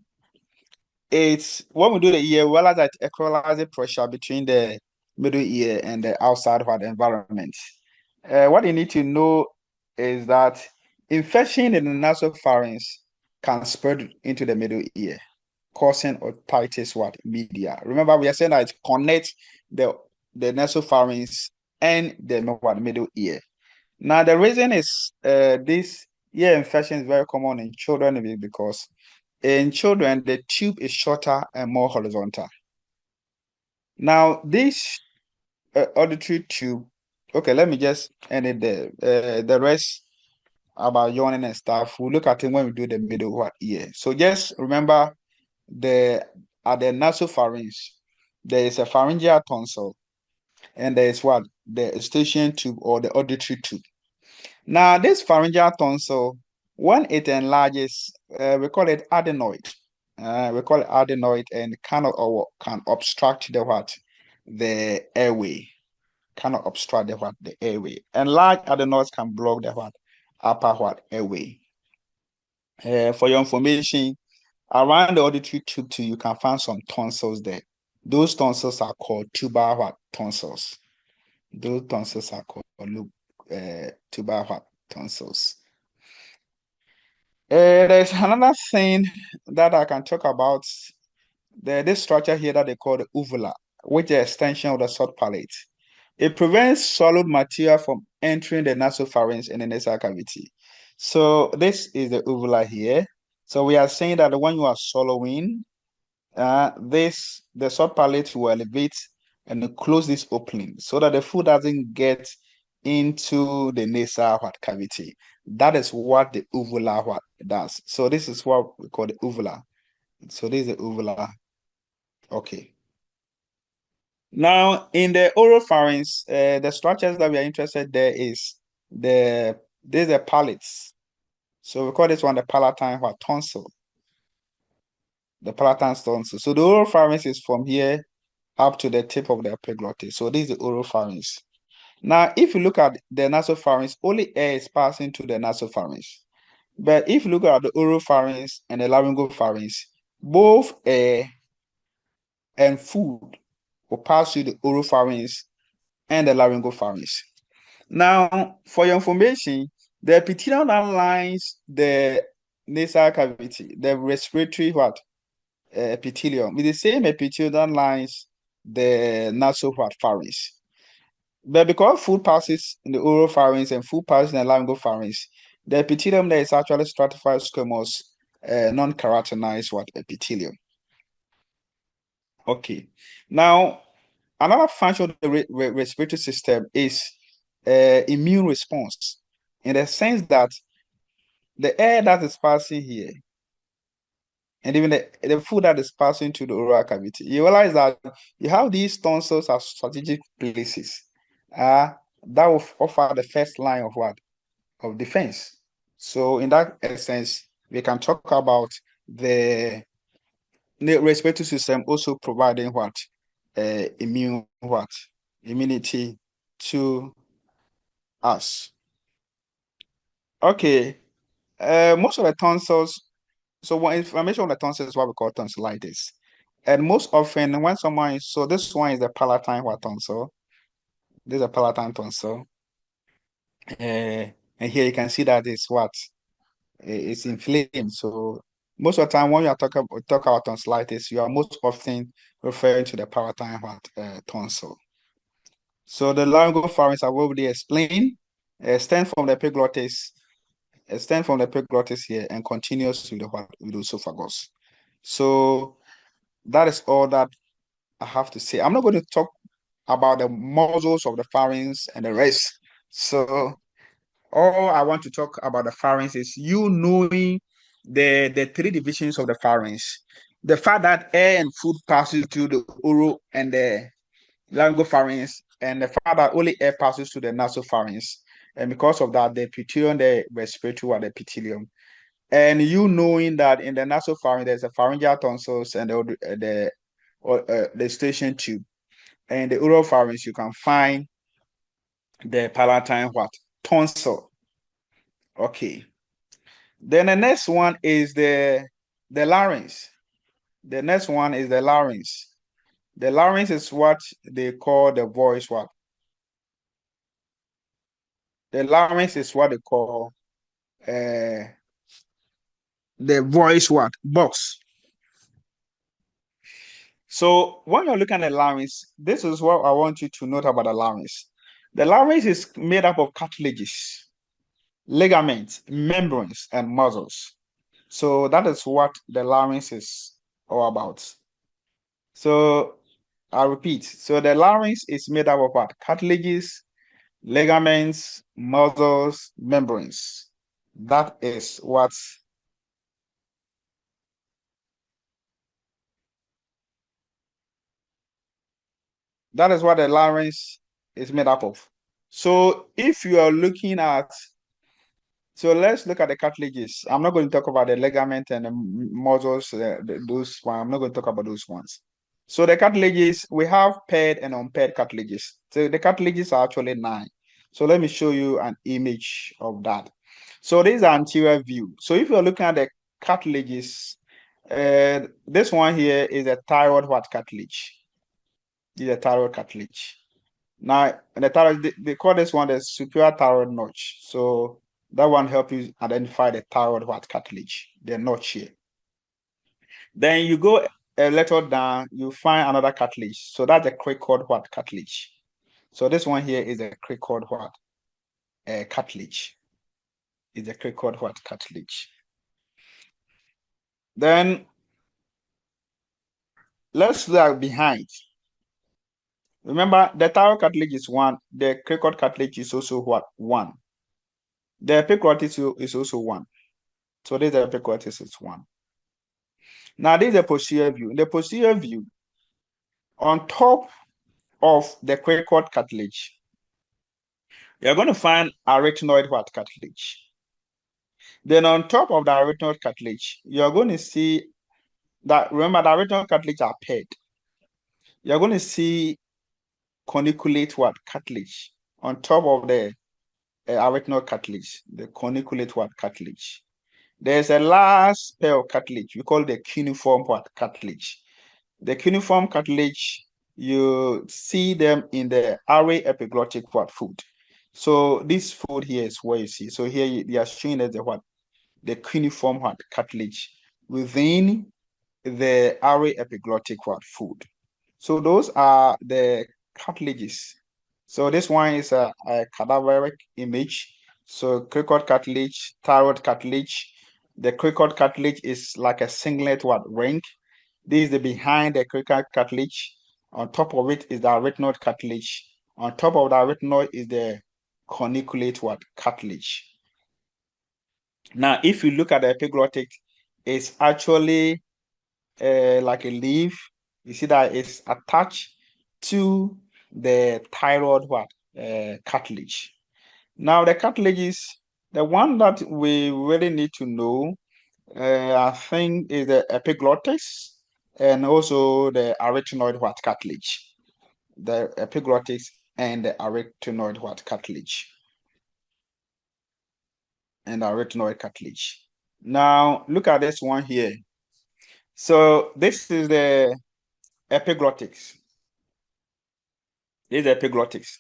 it's when we do the ear, we realize that equalizes pressure between the middle ear and the outside environment. What you need to know is that infection in the nasopharynx can spread into the middle ear, causing otitis media. Remember, we are saying that it connects the nasopharynx and the middle ear. Now, the reason is this ear infection is very common in children because in children, the tube is shorter and more horizontal. Now, this auditory tube, okay, let me just end it there. The rest about yawning and stuff, we'll look at it when we do the middle ear. So just remember at the nasopharynx, there is a pharyngeal tonsil, and there is the eustachian tube or the auditory tube. Now, this pharyngeal tonsil, when it enlarges, we call it adenoid. And can obstruct the what? The airway. Cannot obstruct the airway. And large adenoids can block the what? Upper airway. For your information, around the auditory tube too, you can find some tonsils there. Those tonsils are called tuber tonsils. Those tonsils are called tuber tonsils. There's another thing that I can talk about. This structure here that they call the uvula, which is an extension of the soft palate. It prevents solid material from entering the nasopharynx and the nasal cavity. So this is the uvula here. So we are saying that when you are swallowing, the soft palate will elevate and close this opening so that the food doesn't get into the nasal cavity. That is what the uvula does. So this is what we call the uvula. So this is the uvula. Okay. Now in the oropharynx, the structures that we are interested there is there's the palates. So we call this one the palatine tonsil. The palatine tonsil. So the oropharynx is from here up to the tip of the epiglottis. So this is the oropharynx. Now, if you look at the nasopharynx, only air is passing to the nasopharynx. But if you look at the oropharynx and the laryngopharynx, both air and food will pass through the oropharynx and the laryngopharynx. Now, for your information, the epithelium that lines the nasal cavity, the respiratory epithelium, is the same epithelium that lines the nasopharynx. But because food passes in the oropharynx and food passes in the laryngopharynx, the epithelium there is actually stratified squamous, non-keratinized epithelium. Okay. Now, another function of the respiratory system is immune response, in the sense that the air that is passing here and even the food that is passing to the oral cavity, you realize that you have these tonsils as strategic places that will offer the first line of of defense. So in that essence, we can talk about the respiratory system also providing immunity to us. Okay. Most of the tonsils, so what inflammation of the tonsils is what we call tonsillitis. And most often when someone is, so this one is the palatine tonsil. This is a palatine tonsil. And here you can see that it's inflamed. So most of the time when you talk about tonsillitis, you are most often referring to the palatine tonsil. So the laryngopharynx I've already explained, extend from the epiglottis here and continues to with the esophagus. So that is all that I have to say. I'm not going to talk about the muscles of the pharynx and the rest. So all I want to talk about the pharynx is you knowing the three divisions of the pharynx. The fact that air and food passes through the oral and the laryngopharynx, and the fact that only air passes to the nasopharynx. And because of that, the epithelium, the respiratory the epithelium. And you knowing that in the nasopharynx, there's a pharyngeal tonsils and the station tube. And the oropharynx, you can find the palatine tonsil. Okay. Then the next one is the larynx. The next one is the larynx. The larynx is what they call the voice The larynx is what they call the voice box. So when you're looking at the larynx, this is what I want you to note about the larynx. The larynx is made up of cartilages, ligaments, membranes, and muscles. So that is what the larynx is all about. So I repeat, so the larynx is made up of what? Cartilages, ligaments, muscles, membranes. That is what the larynx is made up of. So if you are looking at So let's look at the cartilages. I'm not going to talk about the ligament and the muscles, those ones. I'm not going to talk about those ones. So the cartilages, we have paired and unpaired cartilages. So the cartilages are actually 9. So let me show you an image of that. So this is an anterior view. So if you're looking at the cartilages, this one here is a thyroid what cartilage? This is a thyroid cartilage. Now, the thyroid, they call this one the superior thyroid notch. So that one help you identify the thyroid what cartilage, the notch here. Then you go a little down, you find another cartilage. So that's the cricoid what cartilage. So this one here is a cricoid what cartilage. Is a cricoid what cartilage. Then let's look behind. Remember, the thyroid cartilage is 1. The cricoid cartilage is also what? 1. The epiglottis is also 1. So this epiglottis is 1. Now this is a posterior view. In the posterior view, on top of the cricoid cartilage, you're going to find arytenoid what cartilage. Then on top of the arytenoid cartilage, you're going to see that, remember, the arytenoid cartilage are paired. You're going to see corniculate what cartilage on top of the arytenoid cartilage, the corniculate what cartilage. There's a last pair of cartilage we call the cuneiform what cartilage. The cuneiform cartilage, you see them in the array epiglottic what foot. So this foot here is where you see. So here they are showing us the what? The cuneiform what cartilage within the array epiglottic what foot. So those are the cartilages. So this one is a cadaveric image. So cricoid cartilage, thyroid cartilage. The cricoid cartilage is like a singlet what ring. This is the behind the cricoid cartilage. On top of it is the arytenoid cartilage. On top of the arytenoid is the corniculate what cartilage. Now, if you look at the epiglottic, it's actually like a leaf. You see that it's attached to the thyroid what cartilage. Now, the cartilage is the one that we really need to know. I think is the epiglottis and also the arytenoid what cartilage. The epiglottis and the arytenoid what cartilage. And arytenoid cartilage. Now, look at this one here. So this is the epiglottis. This is the epiglottis.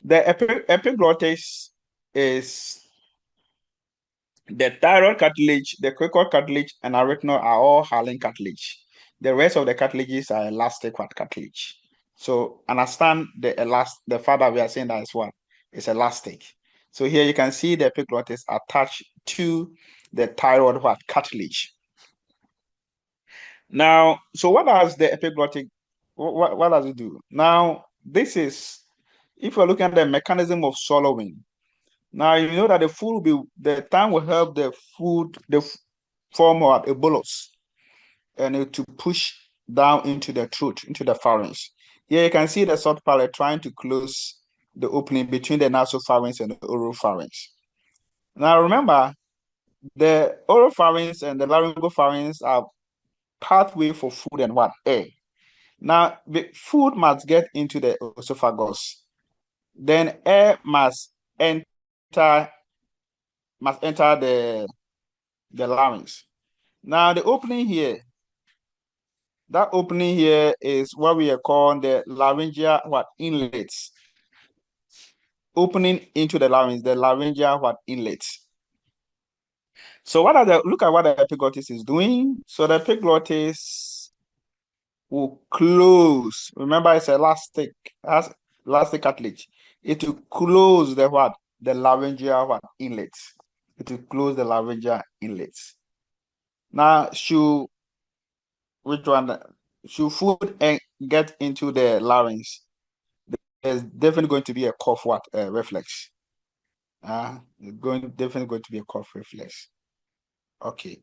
The epiglottis is the thyroid cartilage, the cricoid cartilage, and arytenoid are all hyaline cartilage. The rest of the cartilages are elastic cartilage. So understand the fact that we are saying that is what? It's elastic. So here you can see the epiglottis attached to the thyroid what cartilage. Now, so what does the epiglottic, what does it do? Now, this is, if you're looking at the mechanism of swallowing, now you know that the food will be, the tongue will help the food, form of a bolus, and to push down into the throat, into the pharynx. Here you can see the soft palate trying to close the opening between the nasopharynx and the oropharynx. Now remember, the oropharynx and the laryngopharynx are pathway for food and what? Air. Now, the food must get into the esophagus. Then air must enter the larynx. Now, the opening here, that opening here is what we are calling the laryngeal what inlets. Opening into the larynx, the laryngeal what inlets. So what are the, look at what the epiglottis is doing. So the epiglottis will close. Remember, it's elastic, has elastic cartilage. It will close the what? The laryngeal what? Inlets. It will close the laryngeal inlets. Now, which one? Should food get into the larynx? There's definitely going to be a cough what reflex. Definitely going to be a cough reflex. Okay.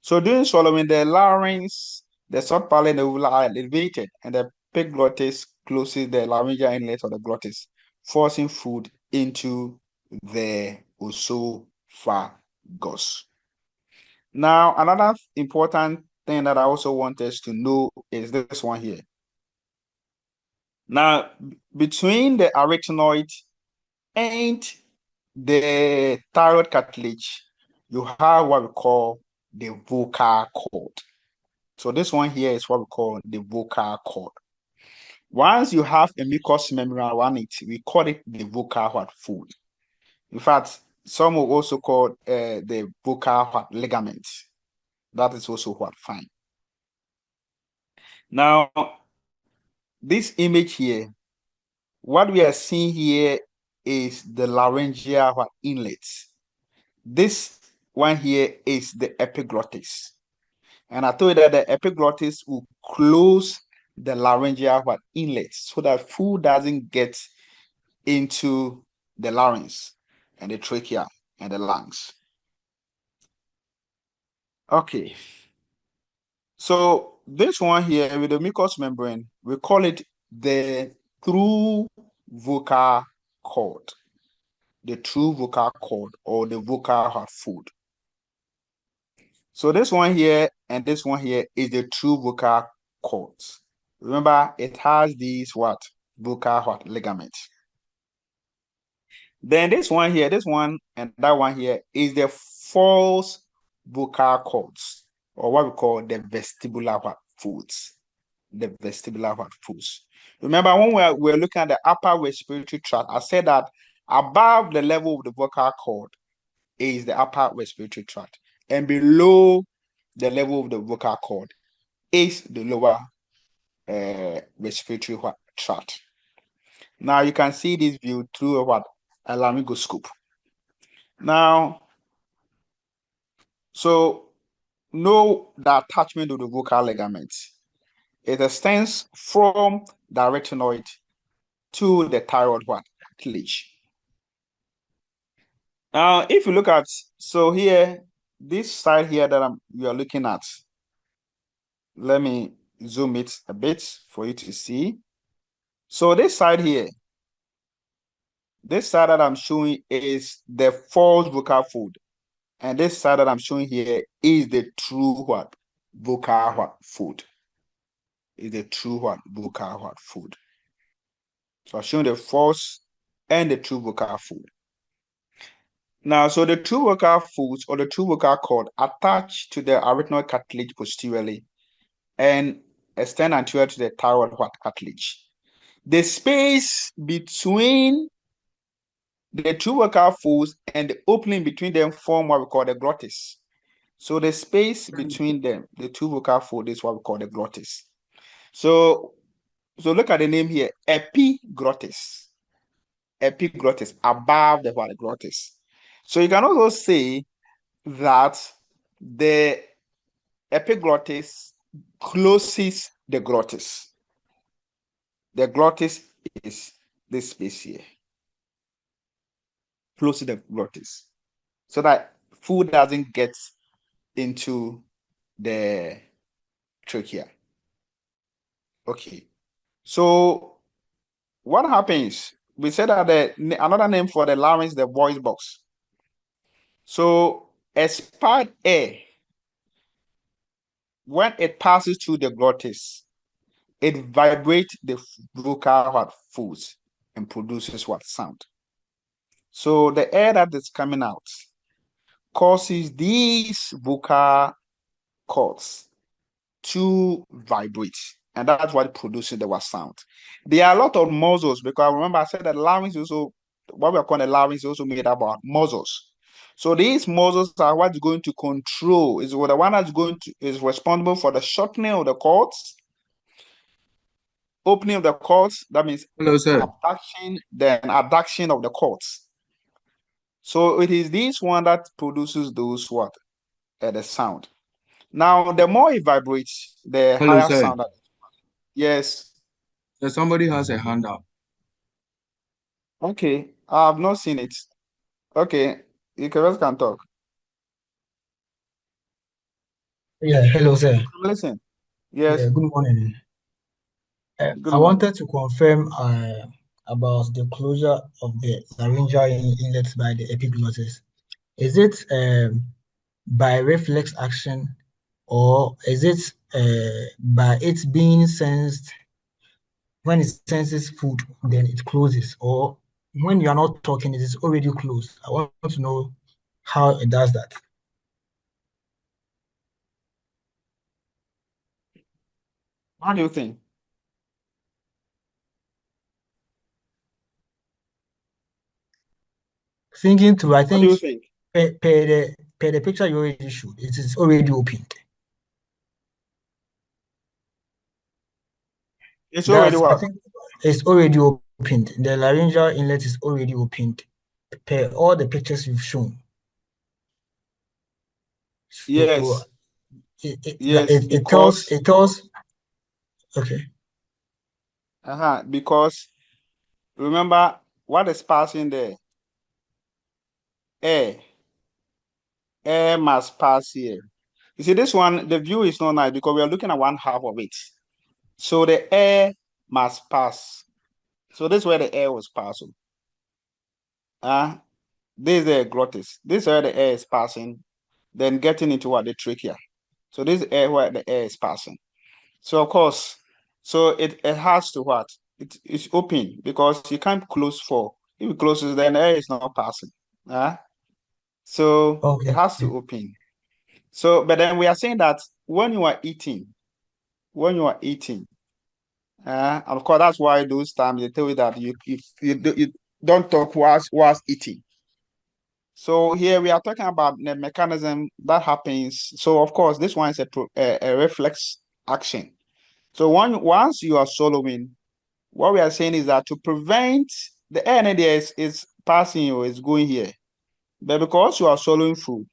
So during swallowing, the larynx, the soft palate and the uvula are elevated, and the epiglottis closes the laryngeal inlet of the glottis forcing food into the esophagus. Now, another important thing that I also want us to know is this one here. Now, between the arytenoid and the thyroid cartilage, you have what we call the vocal cord. So this one here is what we call the vocal cord. Once you have a mucous membrane around it, we call it the vocal fold. In fact, some will also call the vocal ligament. That is also fine. Now, this image here, what we are seeing here is the laryngeal inlet. This one here is the epiglottis. And I told you that the epiglottis will close the laryngeal inlet so that food doesn't get into the larynx and the trachea and the lungs. Okay. So this one here with the mucous membrane, we call it the true vocal cord. The true vocal cord or the vocal fold. So this one here and this one here is the true vocal cords. Remember, it has these vocal ligaments. Then this one here, this one and that one here is the false vocal cords, or what we call the vestibular folds. The vestibular folds. Remember, when we're looking at the upper respiratory tract, I said that above the level of the vocal cord is the upper respiratory tract, and below the level of the vocal cord is the lower respiratory tract. Now you can see this view through a laryngoscope. Now, so know the attachment of the vocal ligaments. It extends from the arytenoid to the thyroid cartilage. Now, if you look at, so here, this side here that we are looking at, let me zoom it a bit for you to see. So this side here, this side that I'm showing is the false vocal fold. And this side that I'm showing here is the true vocal fold. Is the true vocal fold. So I'm showing the false and the true vocal fold. Now, so the true vocal folds or the true vocal cord attach to the arytenoid cartilage posteriorly and extend anterior to the thyroid cartilage. The space between the two vocal folds and the opening between them form what we call the glottis. So the space between them, the two vocal folds, is what we call the glottis. So look at the name here, epiglottis. Epiglottis, above the glottis. So you can also say that the epiglottis closes the glottis. The glottis is this space here. Closes the glottis so that food doesn't get into the trachea. Okay. So what happens? We said that another name for the larynx, the voice box. So expired air, when it passes through the glottis, it vibrates the vocal folds and produces sound. So the air that is coming out causes these vocal cords to vibrate, and that's what produces the sound. There are a lot of muscles, because remember I said that larynx also, what we are calling the larynx, also made up of muscles. So these muscles are what's going to control, is what the one that's is responsible for the shortening of the cords, opening of the cords, that means abduction, then adduction of the cords. So it is this one that produces those the sound. Now, the more it vibrates, the higher sound. Yes. So somebody has a hand up. Okay, I have not seen it. Okay, you can talk. Yeah, hello, sir. Listen. Yes. Yeah, good morning. Good I morning. wanted to confirm about the closure of the laryngeal inlet by the epiglottis. Is it by reflex action, or is it by it being sensed? When it senses food, then it closes, or when you are not talking, it is already closed. I want to know how it does that. What do you think? Thinking through, I What do you think think? per the picture you already showed, it is already opened. It's already I what? think it's already opened. The laryngeal inlet is already opened per all the pictures you've shown. So Yes. it Yes, because okay. because remember what is passing there? Air. Air must pass here. You see, this one, the view is not nice because we are looking at one half of it. So the air must pass. So this is where the air was passing. This is the glottis. This is where the air is passing, then getting into what? The trachea. So this is air where the air is passing. So of course, so it has to what? It's open because you can't close for. If it closes, then air is not passing. So Okay. it has to open. So, but then we are saying that when you are eating, of course, that's why those times they tell you that you don't talk whilst eating. So here we are talking about the mechanism that happens. So of course, this one is a reflex action. So once you are swallowing, what we are saying is that to prevent the air in there is passing or is going here, but because you are swallowing food,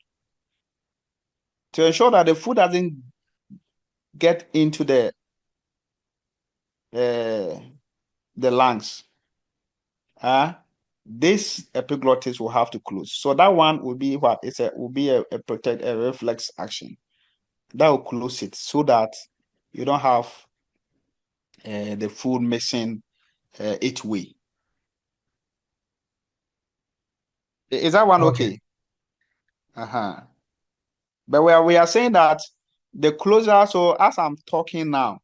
to ensure that the food doesn't get into the lungs, this epiglottis will have to close. So that one will be what? Will be a reflex action that will close it so that you don't have the food missing its way. Is that one okay? But we are saying that the closer, so as I'm talking now,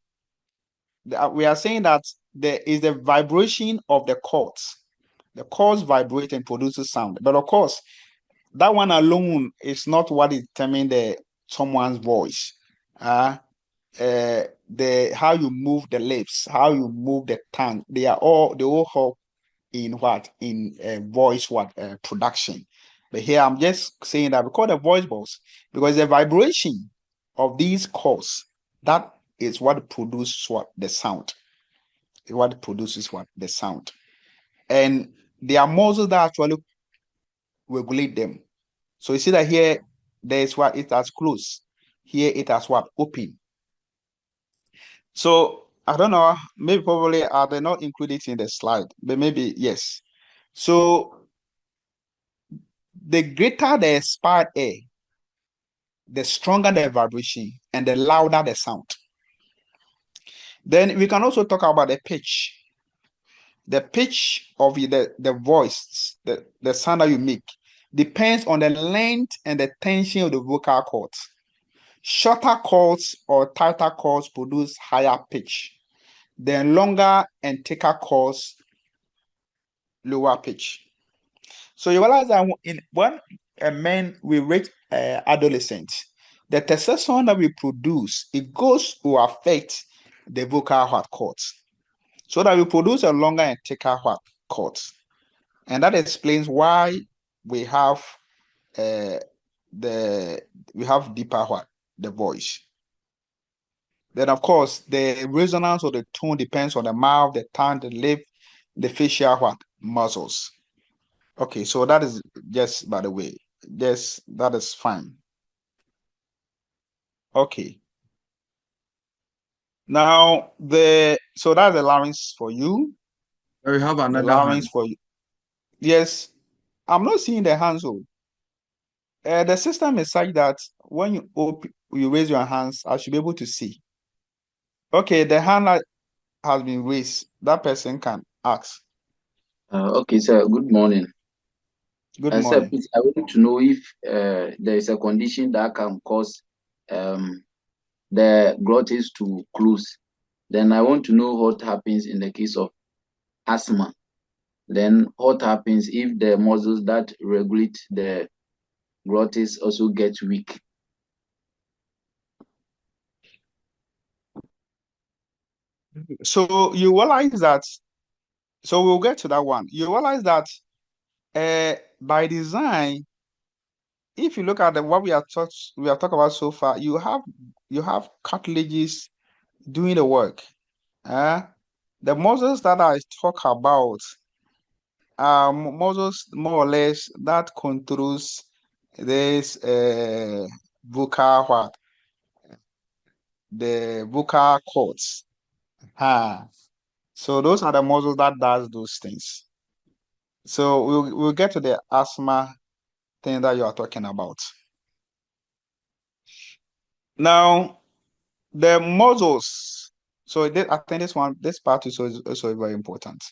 we are saying that there is the vibration of the cords. The cords vibrate and produces sound. But of course, that one alone is not what determines someone's voice. The how you move the lips, how you move the tongue, they all help in voice production. But here I'm just saying that because the voice box, because the vibration of these cords, that is what produces the sound. What produces the sound. And there are muscles that actually regulate them. So you see that here there's what it has closed. Here it has what open. So I don't know, maybe probably are they not included in the slide, but maybe yes. So the greater the expired air, the stronger the vibration and the louder the sound. Then we can also talk about the pitch. The pitch of the voice, the sound that you make, depends on the length and the tension of the vocal cords. Shorter cords or tighter cords produce higher pitch. Then longer and thicker cords, lower pitch. So you realize that when a man will reach adolescent, the testosterone that we produce, it goes to affect the vocal cords, so that we produce a longer and thicker cords, and that explains why we have deeper the voice. Then of course the resonance of the tone depends on the mouth, the tongue, the lip, the facial muscles. Okay, so that is just by the way. Yes, that is fine. Okay. Now so that's the larynx for you. We have The another larynx hand. for you. Yes, I'm not seeing the hands. The system is such that when you raise your hands, I should be able to see. Okay, the hand that has been raised, that person can ask. Okay, sir. Good morning. Good Sir, morning. please, I want to know if there is a condition that can cause the glottis to close. Then I want to know what happens in the case of asthma. Then what happens if the muscles that regulate the glottis also get weak? So you realize that, so we'll get to that one. You realize that by design, if you look at what we have talked about so far, you have cartilages doing the work. The muscles that I talk about are muscles more or less that controls this vocal what the vocal cords. So those are the muscles that does those things. So we'll get to the asthma thing that you are talking about. Now, the muscles. So I think this part is also very important.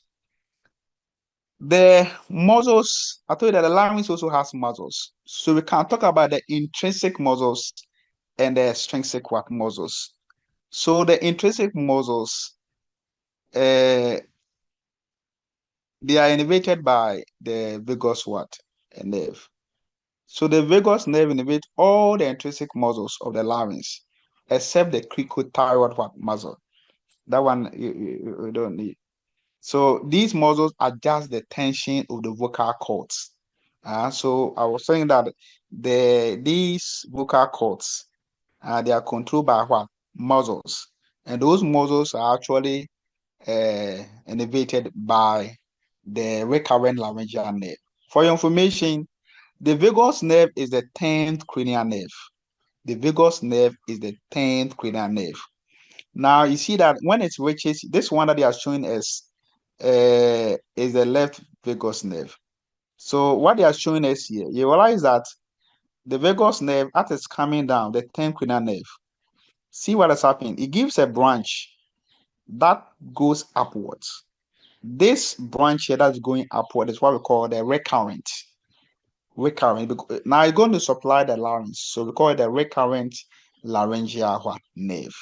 The muscles, I told you that the larynx also has muscles. So we can talk about the intrinsic muscles and the extrinsic muscles. So the intrinsic muscles, they are innervated by the vagus nerve. So the vagus nerve innervates all the intrinsic muscles of the larynx, except the cricothyroid muscle. That one you don't need. So these muscles adjust the tension of the vocal cords. So I was saying that these vocal cords, they are controlled by what? Muscles. And those muscles are actually innervated by the recurrent laryngeal nerve. For your information, the vagus nerve is the 10th cranial nerve. The vagus nerve is the 10th cranial nerve. Now you see that when it reaches this one that they are showing us is the left vagus nerve. So what they are showing us here, you realize that the vagus nerve, as it's coming down, the 10th cranial nerve, see what is happening. It gives a branch that goes upwards. This branch here that's going upward is what we call the recurrent. Now it's going to supply the larynx, so we call it the recurrent laryngeal nerve.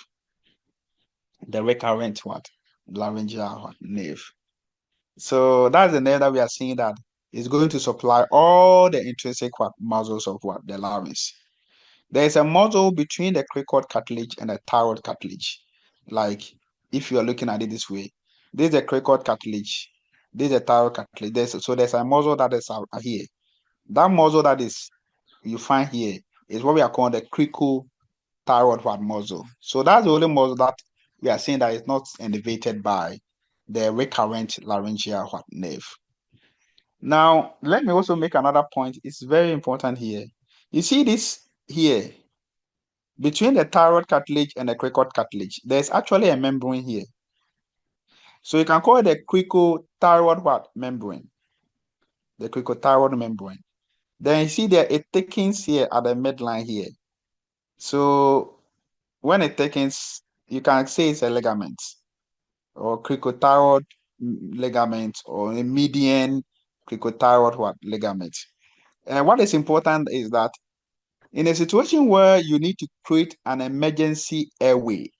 The recurrent laryngeal nerve. So that's the nerve that we are seeing that is going to supply all the intrinsic muscles of the larynx. There is a muscle between the cricoid cartilage and the thyroid cartilage. Like if you are looking at it this way, this is the cricoid cartilage, this is the thyroid cartilage. There's a muscle that is out here. That muscle that is you find here is what we are calling the cricothyroid muscle. So that's the only muscle that we are saying that is not innervated by the recurrent laryngeal nerve. Now, let me also make another point. It's very important here. You see this here, between the thyroid cartilage and the cricoid cartilage, there's actually a membrane here. So you can call it the cricothyroid membrane. The cricothyroid membrane. Then you see there, it thickens here at the midline here. So when it thickens, you can say it's a ligament or cricothyroid ligament or a median cricothyroid ligament. And what is important is that in a situation where you need to create an emergency airway,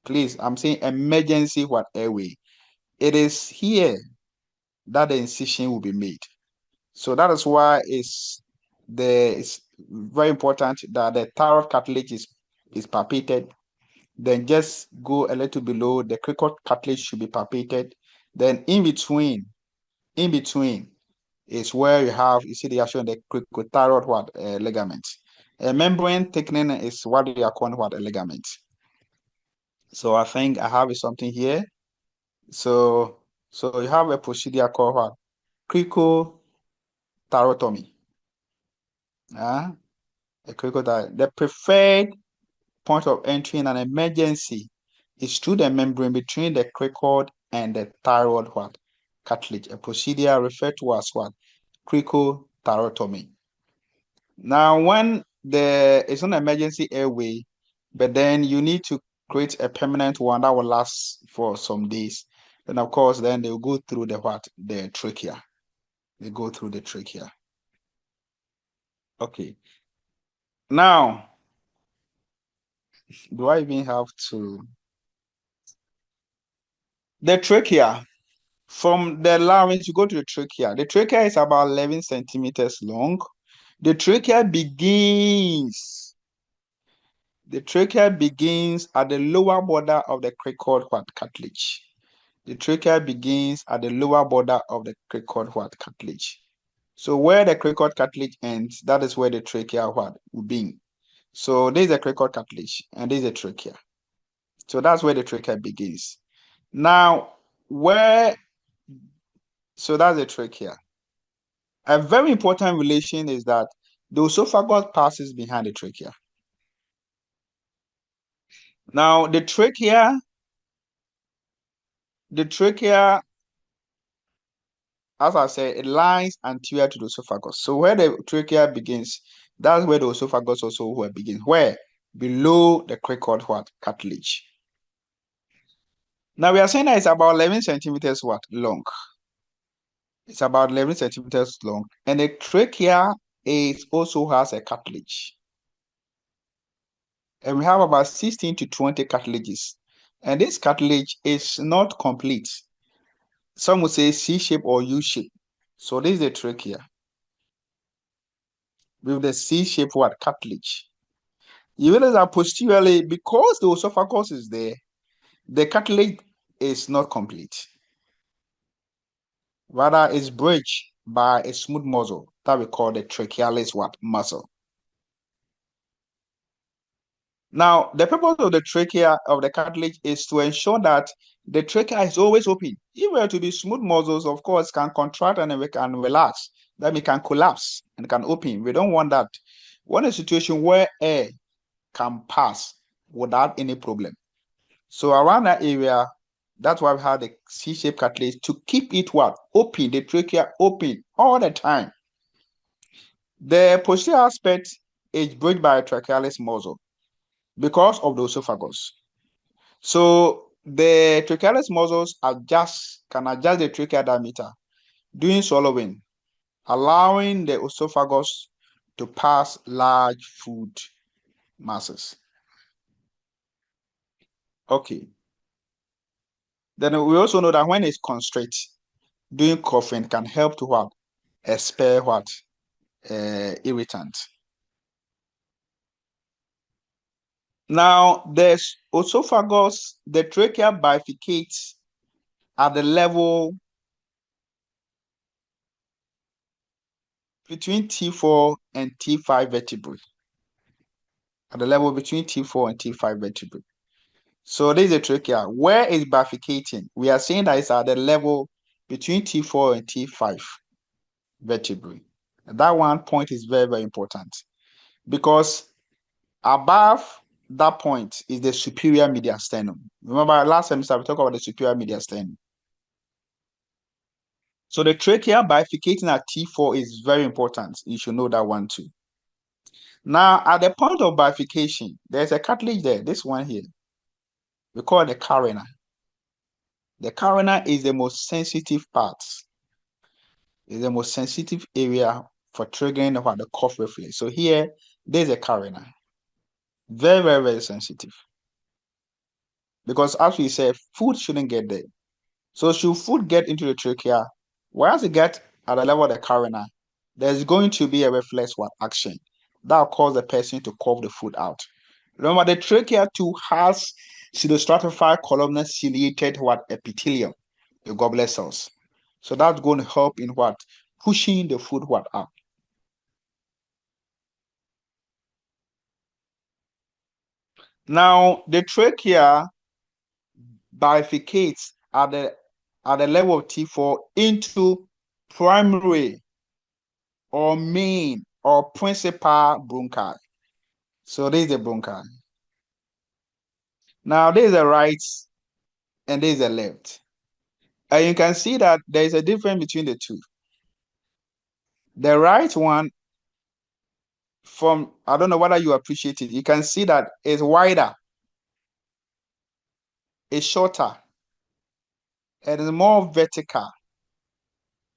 please, I'm saying emergency airway, it is here that the incision will be made. So that is why it's very important that the thyroid cartilage is palpated. Then just go a little below, the cricoid cartilage should be palpated. Then in between is where you see they are showing the cricothyroid ligament. A membrane thickening is what they are calling a ligament. So I think I have something here. So you have a procedure called what? Cricothyrotomy. The preferred point of entry in an emergency is through the membrane between the cricoid and the thyroid cartilage. A procedure referred to as cricothyrotomy. Now, when it's an emergency airway, but then you need to create a permanent one that will last for some days. And of course, then they'll go through the what? The trachea. They go through the trachea. Okay. Now, do I even have to? The trachea, from the larynx, you go to the trachea. The trachea is about 11 centimeters long. The trachea begins at the lower border of the cricoid what? Cartilage. The trachea begins at the lower border of the cricoid what? Cartilage. So where the cricoid cartilage ends, that is where the trachea what? Will be. So this is the cricoid cartilage and this is the trachea. So that's where the trachea begins. Now, so that's the trachea. A very important relation is that the esophagus passes behind the trachea. Now, the trachea, as I said, it lies anterior to the esophagus. So where the trachea begins, that's where the esophagus also begins. Where? Below the cricoid what? Cartilage. Now we are saying that it's about 11 centimeters what? Long. It's about 11 centimeters long. And the trachea also has a cartilage. And we have about 16 to 20 cartilages. And this cartilage is not complete. Some would say C-shape or U-shape. So this is the trachea with the C-shape what? Cartilage. You realize that posteriorly, because the esophagus is there, the cartilage is not complete. Rather, it's bridged by a smooth muscle that we call the trachealis what? Muscle. Now, the purpose of the trachea of the cartilage is to ensure that the trachea is always open. If we are to be smooth muscles, of course, can contract and we can relax. Then we can collapse and can open. We don't want that. We want a situation where air can pass without any problem. So around that area, that's why we have the C-shaped cartilage to keep it what? Open, the trachea open all the time. The posterior aspect is bridged by a trachealis muscle because of the esophagus. So the trachealis muscles can adjust the trachea diameter during swallowing, allowing the esophagus to pass large food masses. Okay. Then we also know that when it's constrict, doing coughing can help to what? Expel what? Irritant. Now, the esophagus, the trachea bifurcates at the level between T4 and T5 vertebrae. At the level between T4 and T5 vertebrae. So this is the trachea. Where is bifurcating? We are saying that it's at the level between T4 and T5 vertebrae. That one point is very, very important because above that point is the superior mediastinum. Remember last semester we talked about the superior mediastinum. So the trachea bifurcating at T4 is very important. You should know that one too. Now, at the point of bifurcation, there's a cartilage there, this one here. We call it the carina. The carina is the most sensitive part. It's the most sensitive area for triggering the cough reflex. So here, there's a carina. Very, very, very sensitive. Because as we said, food shouldn't get there. So should food get into the trachea, once it get at the level of the carina, there's going to be a reflex action that will cause the person to cough the food out. Remember, the trachea too has pseudostratified columnar ciliated epithelium, the goblet cells. So that's going to help in pushing the food out. Now, the trachea bifurcates at the level of T4 into primary or main or principal bronchi. So this is the bronchi. Now there's a right and there's a left. And you can see that there is a difference between the two. The right one, I don't know whether you appreciate it, you can see that it's wider, it's shorter, it is more vertical,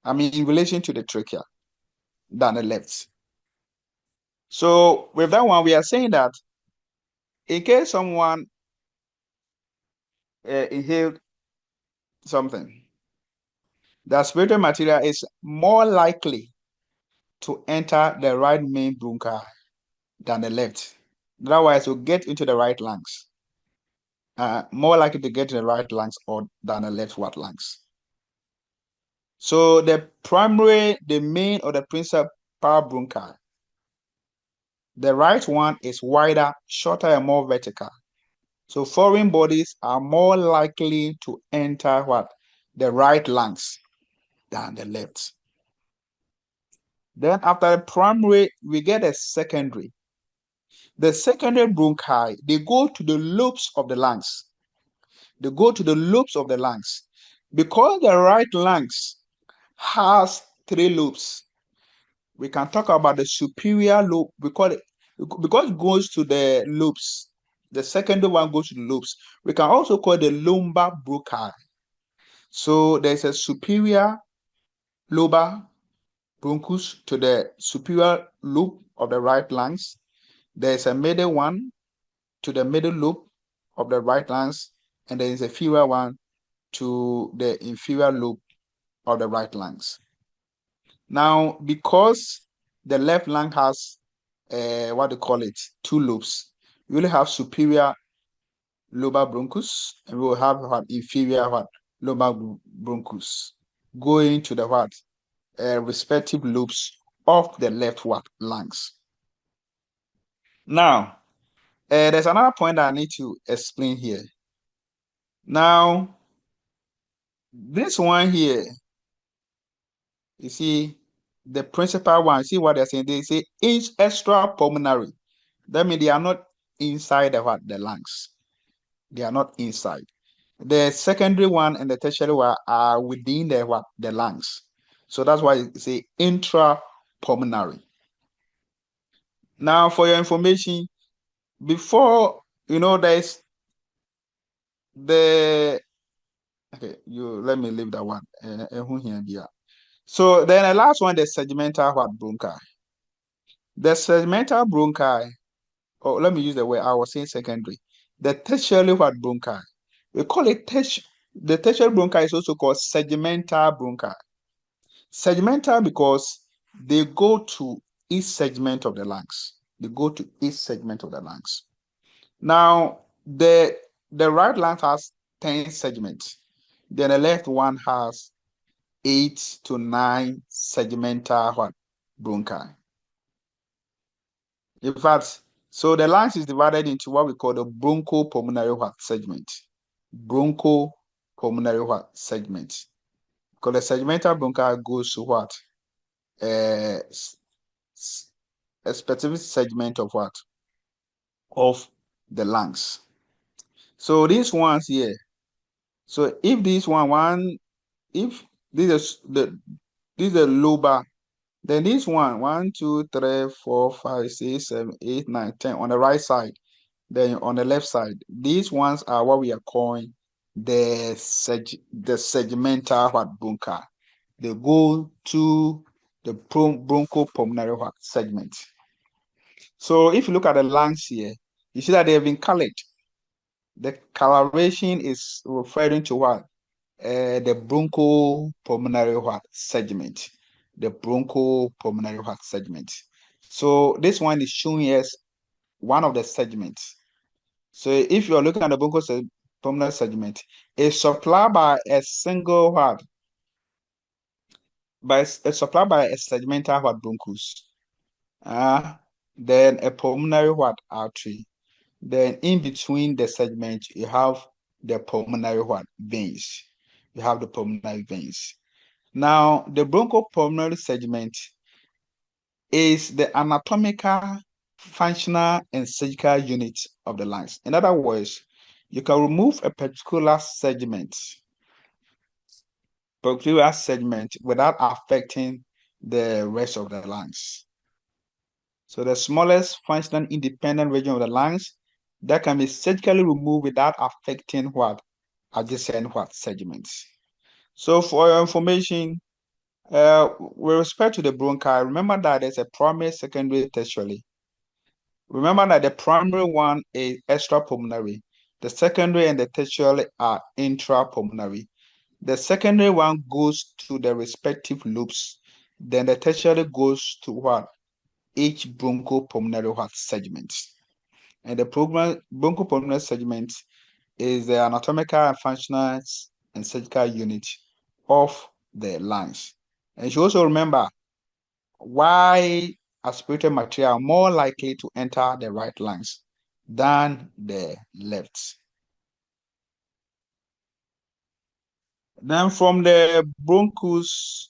I mean, in relation to the trachea than the left. So with that one, we are saying that in case someone inhaled something, the aspirated material is more likely to enter the right main bronchi than the left. Otherwise, will get into the right lungs. More likely to get in the right lungs or than the leftward lungs. So the primary, the main, or the principal bronchi, the right one is wider, shorter, and more vertical. So foreign bodies are more likely to enter what? The right lungs than the left. Then after the primary, we get a secondary. The secondary bronchi, they go to the lobes of the lungs. They go to the lobes of the lungs. Because the right lungs has 3 lobes, we can talk about the superior lobe. Because it goes to the lobes. The secondary one goes to the lobes. We can also call the lumbar bronchi. So there's a superior lobar bronchus to the superior lobe of the right lungs. There's a middle one to the middle lobe of the right lungs, and there is a inferior one to the inferior lobe of the right lungs. Now, because the left lung has what they call it, 2 lobes, we will have superior lobar bronchus, and we will have what inferior what lobar bronchus going to the what respective lobes of the left what lungs. Now, there's another point that I need to explain here. Now, this one here, you see, the principal one, see what they're saying? They say is extra pulmonary. That means they are not inside the what? The lungs. They are not inside. The secondary one and the tertiary one are within the what? The lungs. So that's why you say intrapulmonary. Now, for your information, before there's the okay, let me leave that one. So then the last one, the segmental what bronchi. The segmental bronchi, or let me use the word I was saying secondary. The tertiary what bronchi. We call it the tertiary bronchi is also called segmental bronchi. Segmental because they go to each segment of the lungs. They go to each segment of the lungs. Now, the right lung has 10 segments. Then the left one has 8 to 9 segmental what? Bronchi. In fact, so the lungs is divided into what we call the bronchopulmonary what segment. Bronchopulmonary what segment. Because the segmental bronchi goes to what? A specific segment of what? Of the lungs. So these ones here. So if this if this is the lobar, then this 1, 2, 3, 4, 5, 6, 7, 8, 9, 10 on the right side. Then on the left side, these ones are what we are calling the segmental what bronchi. They go to the bronchopulmonary segment. So if you look at the lungs here, you see that they have been colored. The coloration is referring to what? The bronchopulmonary segment. The bronchopulmonary segment. So this one is showing us one of the segments. So if you are looking at the bronchopulmonary segment, it's supplied by a single what? It's supplied by a segmental what bronchus. Then a pulmonary what artery. Then in between the segment, you have the pulmonary what veins. You have the pulmonary veins. Now, the bronchopulmonary segment is the anatomical, functional, and surgical unit of the lungs. In other words, you can remove a particular segment without affecting the rest of the lungs. So the smallest functional independent region of the lungs that can be surgically removed without affecting what? Adjacent what segments. So for your information, with respect to the bronchi, remember that there's a primary, secondary, tertiary. Remember that the primary one is extrapulmonary. The secondary and the tertiary are intrapulmonary. The secondary one goes to the respective lobes. Then the tertiary goes to what? Each bronchopulmonary what segment. And the bronchopulmonary segment is the anatomical and functional and surgical unit of the lungs. And you should also remember why aspirated material are more likely to enter the right lungs than the left. Then from the bronchus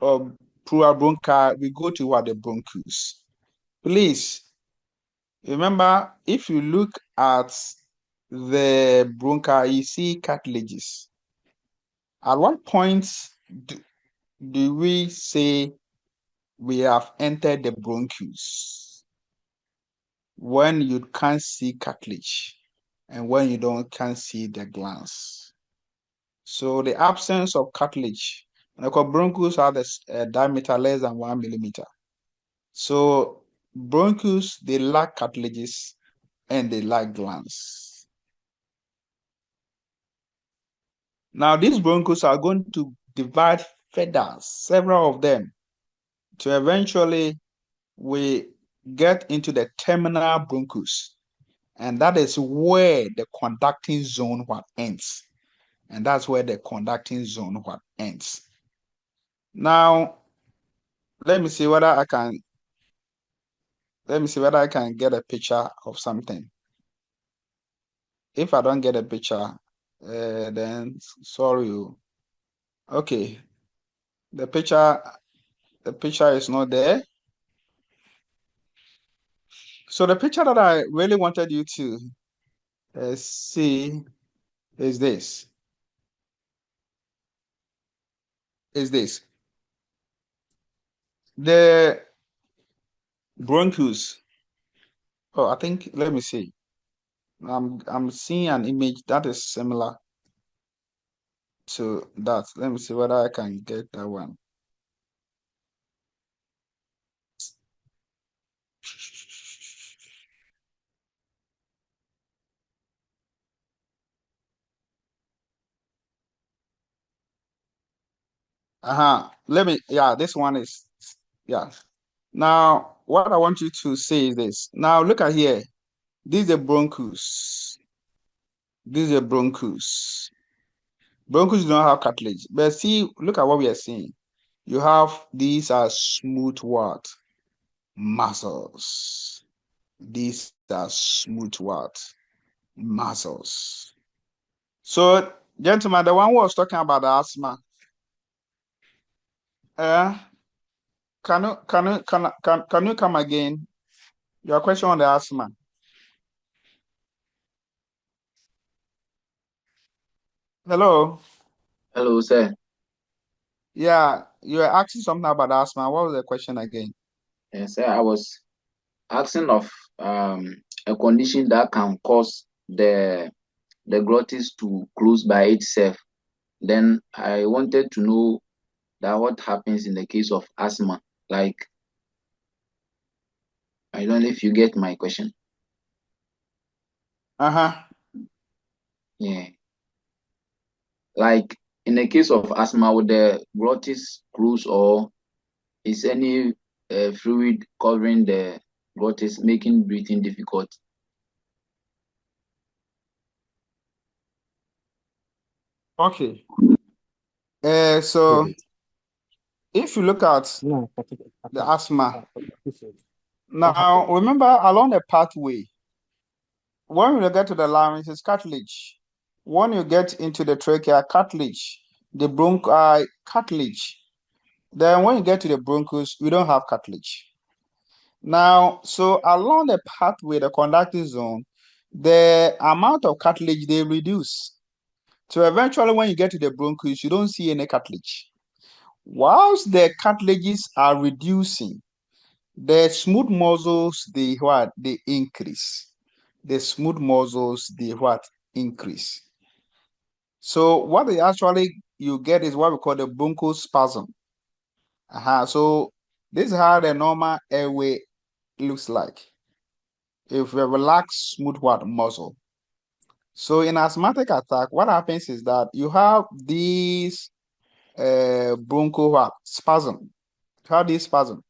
or pleural bronchi, we go to what the bronchus. Please remember, if you look at the bronchi, you see cartilages. At what point do we say we have entered the bronchus? When you can't see cartilage and when you can't see the glands. So the absence of cartilage, and the bronchus have a diameter less than 1 millimeter. So bronchus, they lack cartilages and they lack glands. Now these bronchus are going to divide further, several of them, to eventually we get into the terminal bronchus, and that is where the conducting zone what ends. And that's where the conducting zone what ends. Now, let me see whether I can get a picture of something. If I don't get a picture, then sorry. Okay, the picture is not there. So the picture that I really wanted you to see is this. The bronchus. Oh, I think, let me see. I'm seeing an image that is similar to that. Let me see whether I can get that one. This one is, yeah. Now, what I want you to say is this. Now, look at here. These are bronchus. These are bronchus. Bronchus don't have cartilage. But see, look at what we are seeing. You have, these are smooth what? Muscles. These are smooth what? Muscles. So, gentlemen, the one who was talking about the asthma, can you come again? Your question on the asthma. Hello. Hello, sir. Yeah, you were asking something about asthma. What was the question again? Yes, sir. I was asking of a condition that can cause the glottis to close by itself. Then I wanted to know that what happens in the case of asthma. Like, I don't know if you get my question. Yeah. Like in the case of asthma, would the glottis close, or is any fluid covering the glottis making breathing difficult? Okay. So if you look at the asthma, now remember along the pathway, when you get to the larynx, it's cartilage. When you get into the trachea, cartilage, the bronchi, cartilage. Then when you get to the bronchus, we don't have cartilage. Now, so along the pathway, the conducting zone, the amount of cartilage they reduce. So eventually, when you get to the bronchus, you don't see any cartilage. Whilst the cartilages are reducing, the smooth muscles, they increase. The smooth muscles, they increase. So what they actually you get is what we call the bronchospasm. So this is how the normal airway looks like. If we relax smooth what muscle. So in asthmatic attack, what happens is that you have these broncho what spasm. You have this spasm,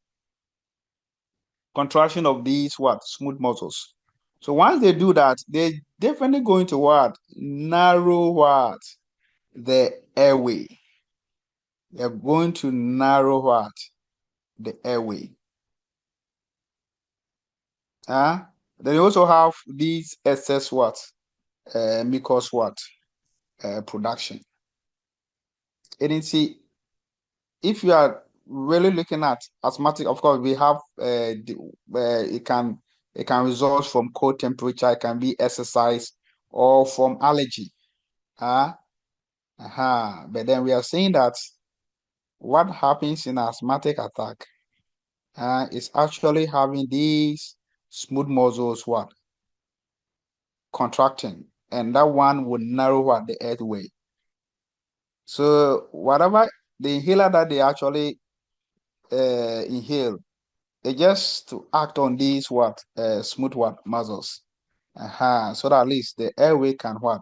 contraction of these what smooth muscles. So once they do that, they're definitely going to what narrow what the airway. They're going to narrow what the airway. Then you also have these excess what mucus what production. And you see, if you are really looking at asthmatic, of course, we have it can result from cold temperature, it can be exercise, or from allergy. But then we are saying that what happens in asthmatic attack is actually having these smooth muscles what contracting, and that one would narrow what the airway. So whatever the inhaler that they actually inhale, they just to act on these what smooth what muscles, so that at least the airway can what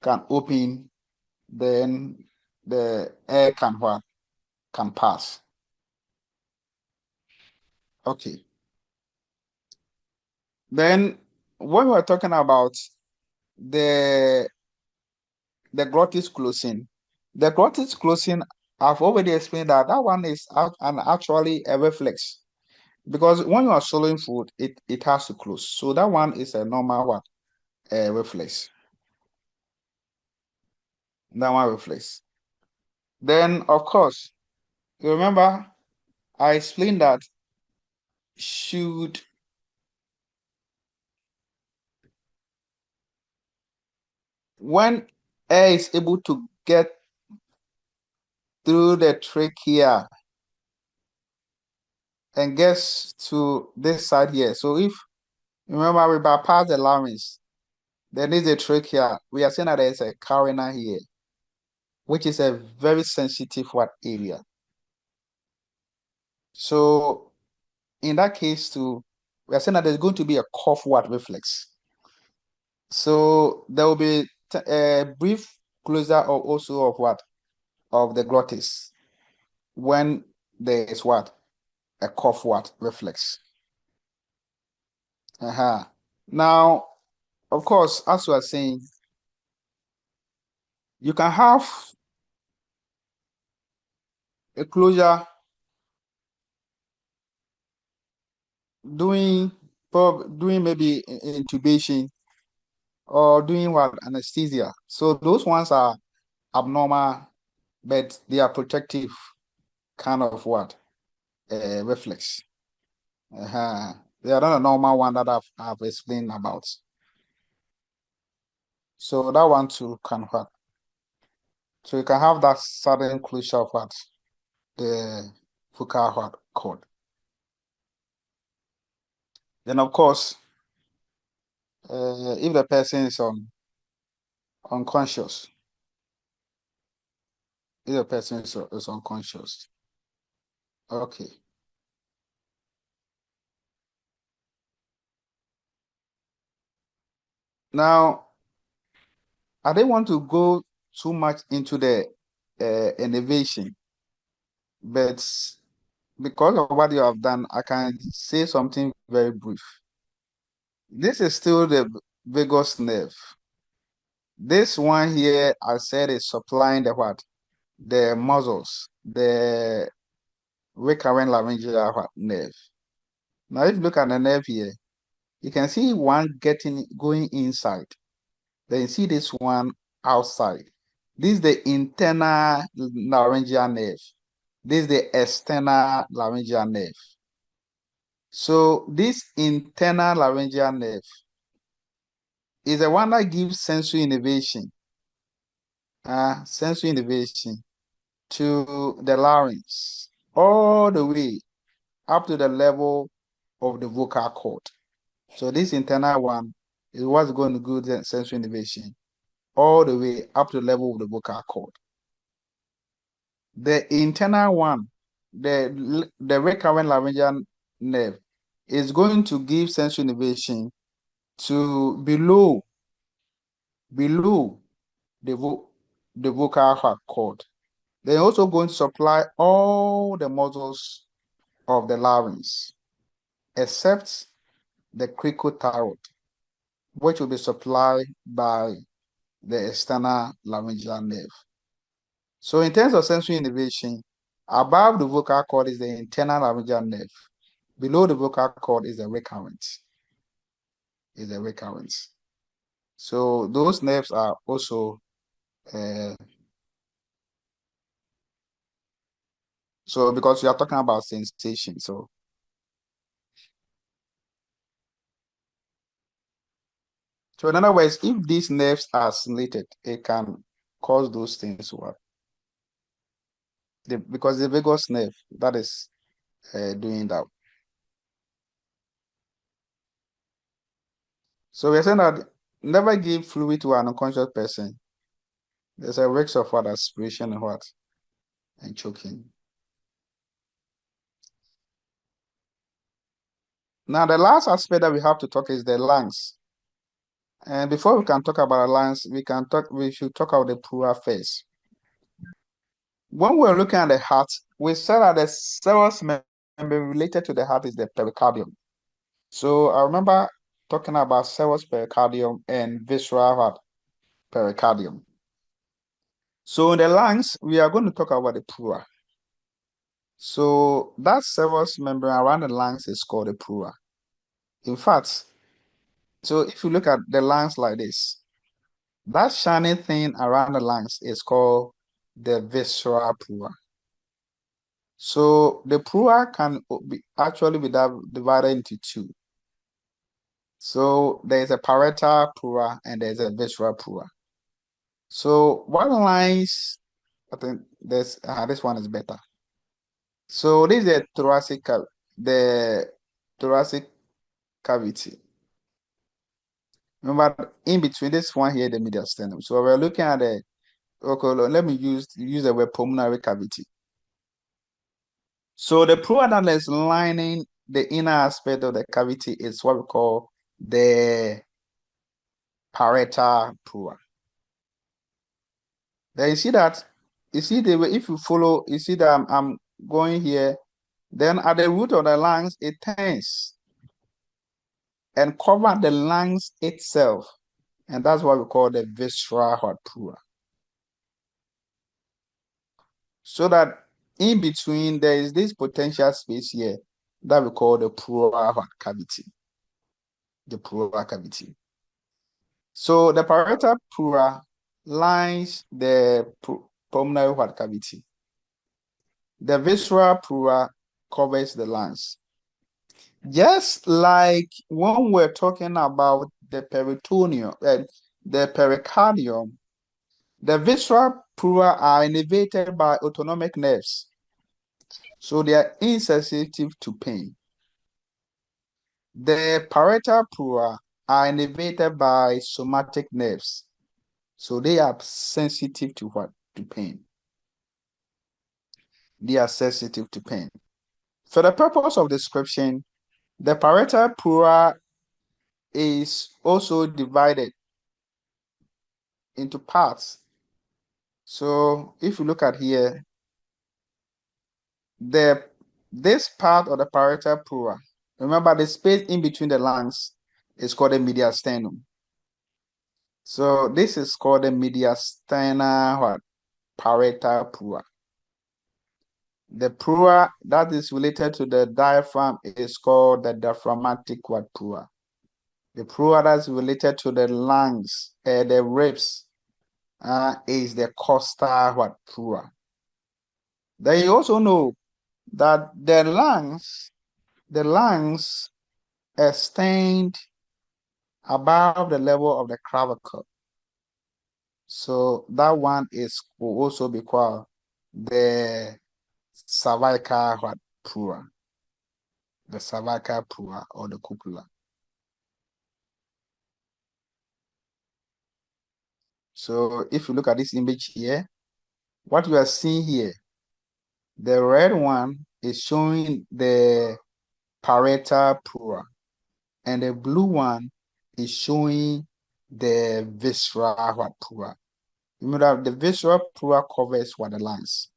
can open, then the air can what can pass. Okay. Then when we're talking about the glottis closing, the glottis closing, I've already explained that one is actually a reflex, because when you are swallowing food, it has to close. So that one is a normal what reflex. That one reflex. Then of course, you remember I explained that should when air is able to get through the trachea and gets to this side here. So if remember we bypass the larynx, then there's a trachea. We are saying that there's a carina here, which is a very sensitive what area. So in that case too, we are saying that there's going to be a cough what reflex. So there will be a brief closure of also of what of the glottis when there is what a cough what reflex. Now, of course, as we are saying, you can have a closure doing maybe intubation or doing what anesthesia. So those ones are abnormal, but they are protective kind of what reflex. They are not a normal one that I've explained about. So that one too can what. So you can have that sudden closure of what the vocal what cord. Then of course, if the person is unconscious, if the person is unconscious, okay. Now, I don't want to go too much into the innovation, but because of what you have done, I can say something very brief. This is still the vagus nerve. This one here, I said, is supplying the what? The muscles, the recurrent laryngeal nerve. Now, if you look at the nerve here, you can see one going inside. Then you see this one outside. This is the internal laryngeal nerve. This is the external laryngeal nerve. So this internal laryngeal nerve is the one that gives sensory innervation to the larynx all the way up to the level of the vocal cord. So this internal one is what's going to give the sensory innervation all the way up to the level of the vocal cord. The internal one, the recurrent laryngeal nerve, is going to give sensory innervation to below the vocal cord. They're also going to supply all the muscles of the larynx, except the cricothyroid, which will be supplied by the external laryngeal nerve. So in terms of sensory innervation, above the vocal cord is the internal laryngeal nerve. Below the vocal cord is the recurrent. So those nerves are also so because we are talking about sensation. So in other words, if these nerves are stimulated, it can cause those things to work. Because the vagus nerve that is doing that. So we're saying that never give fluid to an unconscious person. There's a risk of what? Aspiration and what? And choking. Now, the last aspect that we have to talk is the lungs. And before we can talk about the lungs, we should talk about the pleura first. When we're looking at the heart, we said that the serous membrane related to the heart is the pericardium. So I remember talking about serous pericardium and visceral heart pericardium. So in the lungs, we are going to talk about the pleura. So that serous membrane around the lungs is called the pleura. In fact, so if you look at the lungs like this, that shiny thing around the lungs is called the visceral pleura. So the pleura can actually be divided into two. So there's a parietal pleura and there's a visceral pleura. So what lines, I think this one is better. So this is the thoracic cavity. Remember, in between this one here, the medial sternum. So we're looking at the, okay, let me use the word pulmonary cavity. So the pleura that is lining the inner aspect of the cavity is what we call the parietal pleura. Then you see that, if you follow, you see that I'm going here, then at the root of the lungs, it turns and cover the lungs itself. And that's what we call the visceral heart pleura. So that in between, there is this potential space here that we call the pleural heart cavity. The pleural cavity. So the parietal pleura lines the pulmonary heart cavity. The visceral pleura covers the lungs. Just like when we're talking about the peritoneum, the pericardium, the visceral pleura are innervated by autonomic nerves. So they are insensitive to pain. The parietal pleura are innervated by somatic nerves. So they are sensitive to what? To pain. They are sensitive to pain. For the purpose of description, the parietal pleura is also divided into parts. So if you look at here, this part of the parietal pleura, remember the space in between the lungs is called the medial sternum. So this is called the mediastinal parietal pleura. The pleura that is related to the diaphragm is called the diaphragmatic pleura. The pleura that's related to the lungs, the ribs, is the costal pleura. Then you also know that the lungs extend above the level of the clavicle. So that one will also be called the cervical pleura. The cervical pleura or the cupula. So if you look at this image here, what you are seeing here The red one is showing the parietal pleura, and the blue one is showing the visceral pleura. Remember that the visceral pleura covers what the lungs.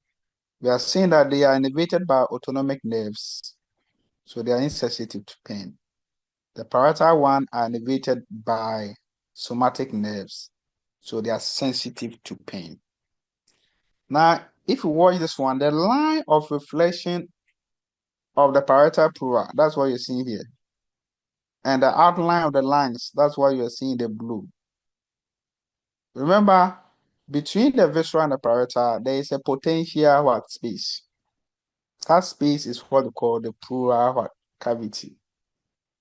We are seeing that they are innervated by autonomic nerves, so they are insensitive to pain. The parietal one are innervated by somatic nerves, so they are sensitive to pain. Now, if you watch this one, the line of reflection of the parietal pleura, that's what you're seeing here. And the outline of the lungs, that's why you're seeing the blue. Remember, between the visceral and the parietal, there is a potential space. That space is what we call the pleural cavity.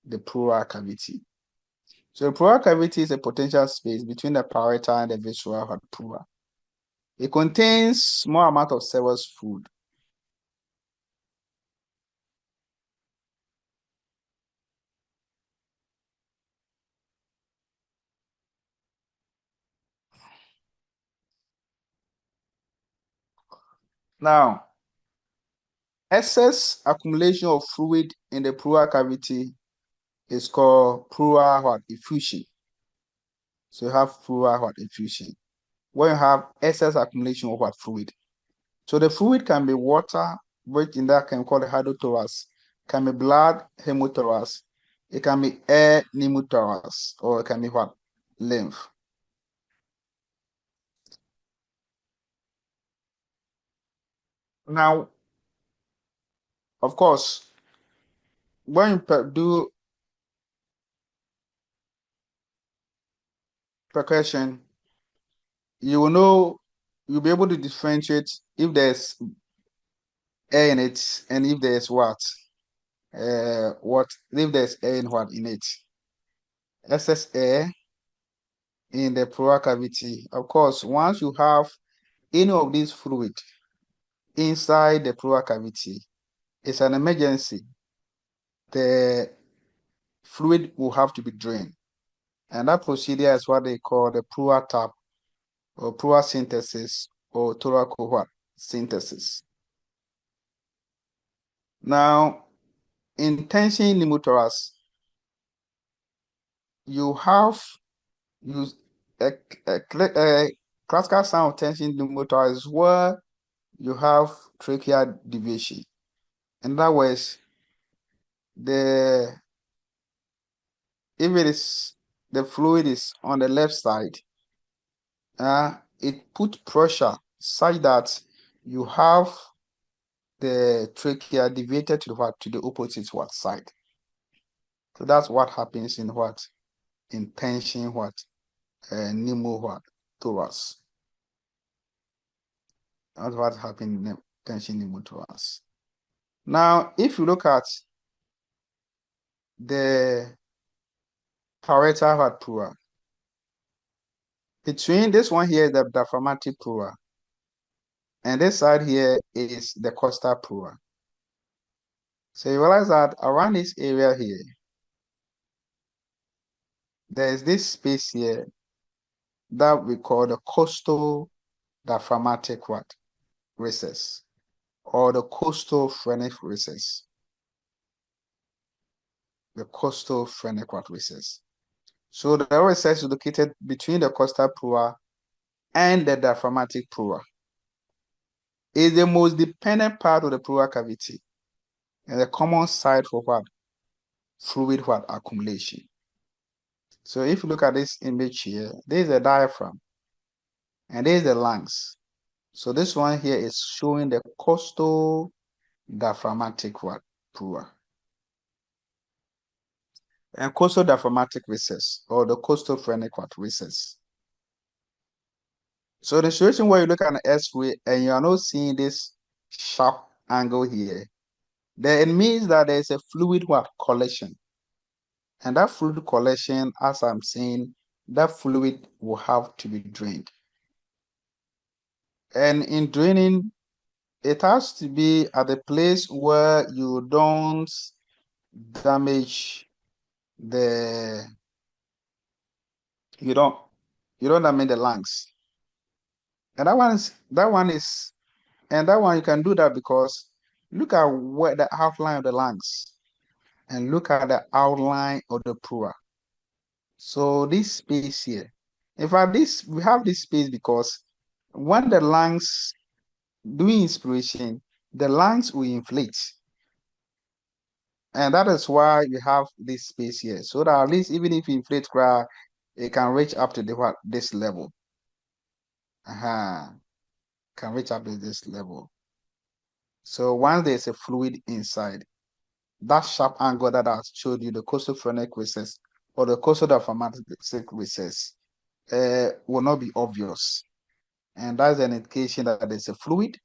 The pleural cavity. So the pleural cavity is a potential space between the parietal and the visceral pleura. It contains small amount of serous fluid. Now, excess accumulation of fluid in the pleural cavity is called pleural effusion. So you have pleural effusion. When you have excess accumulation of fluid. So the fluid can be water, which in that can call the hydrothorax, can be blood, hemothorax, it can be air, pneumothorax, or it can be what? Lymph. Now, of course, when you do percussion, you will know, you'll be able to differentiate if there's air in it and if there's what if there's air in what in it. Excess air in the pleural cavity. Of course, once you have any of these fluid inside the pleural cavity, it's an emergency. The fluid will have to be drained. And that procedure is what they call the pleural tap or pleural synthesis or thoracohort synthesis. Now, in tension pneumothorax, you have a classical sign of tension pneumothorax is where you have tracheal deviation. In other words, if it is the fluid is on the left side, it put pressure such that you have the trachea deviated to the opposite side. So that's what happens in tension pneumothorax. That's what happens in tension pneumothorax. Now, if you look at the parietal pleura, between this one here is the diaphragmatic pleura, and this side here is the costal pleura. So you realize that around this area here, there is this space here that we call the costal diaphragmatic recess, or the costal phrenic recess. The costal phrenic recess. So the recess is located between the costal pleura and the diaphragmatic pleura. Is the most dependent part of the pleural cavity and the common site for fluid accumulation. So if you look at this image here, there is a diaphragm and there is the lungs. So this one here is showing the costal diaphragmatic pleura and costal diaphragmatic recess, or the costal phrenic recess. So the situation where you look at an X-ray and you are not seeing this sharp angle here, then it means that there is a fluid collection. And that fluid collection, as I'm saying, that fluid will have to be drained. And in draining, it has to be at a place where you don't damage you don't damage the lungs. And that one is And that one you can do that because look at where the outline of the lungs and look at the outline of the pleura. So this space here, in fact, we have this space because when the lungs doing inspiration, the lungs will inflate. And that is why you have this space here. So that at least even if you inflate cry, it can reach up to this level. Can reach up to this level. So once there's a fluid inside, that sharp angle that I showed you, the costophrenic recess or the costodiaphragmatic recess, will not be obvious. And that's an indication that there's a fluid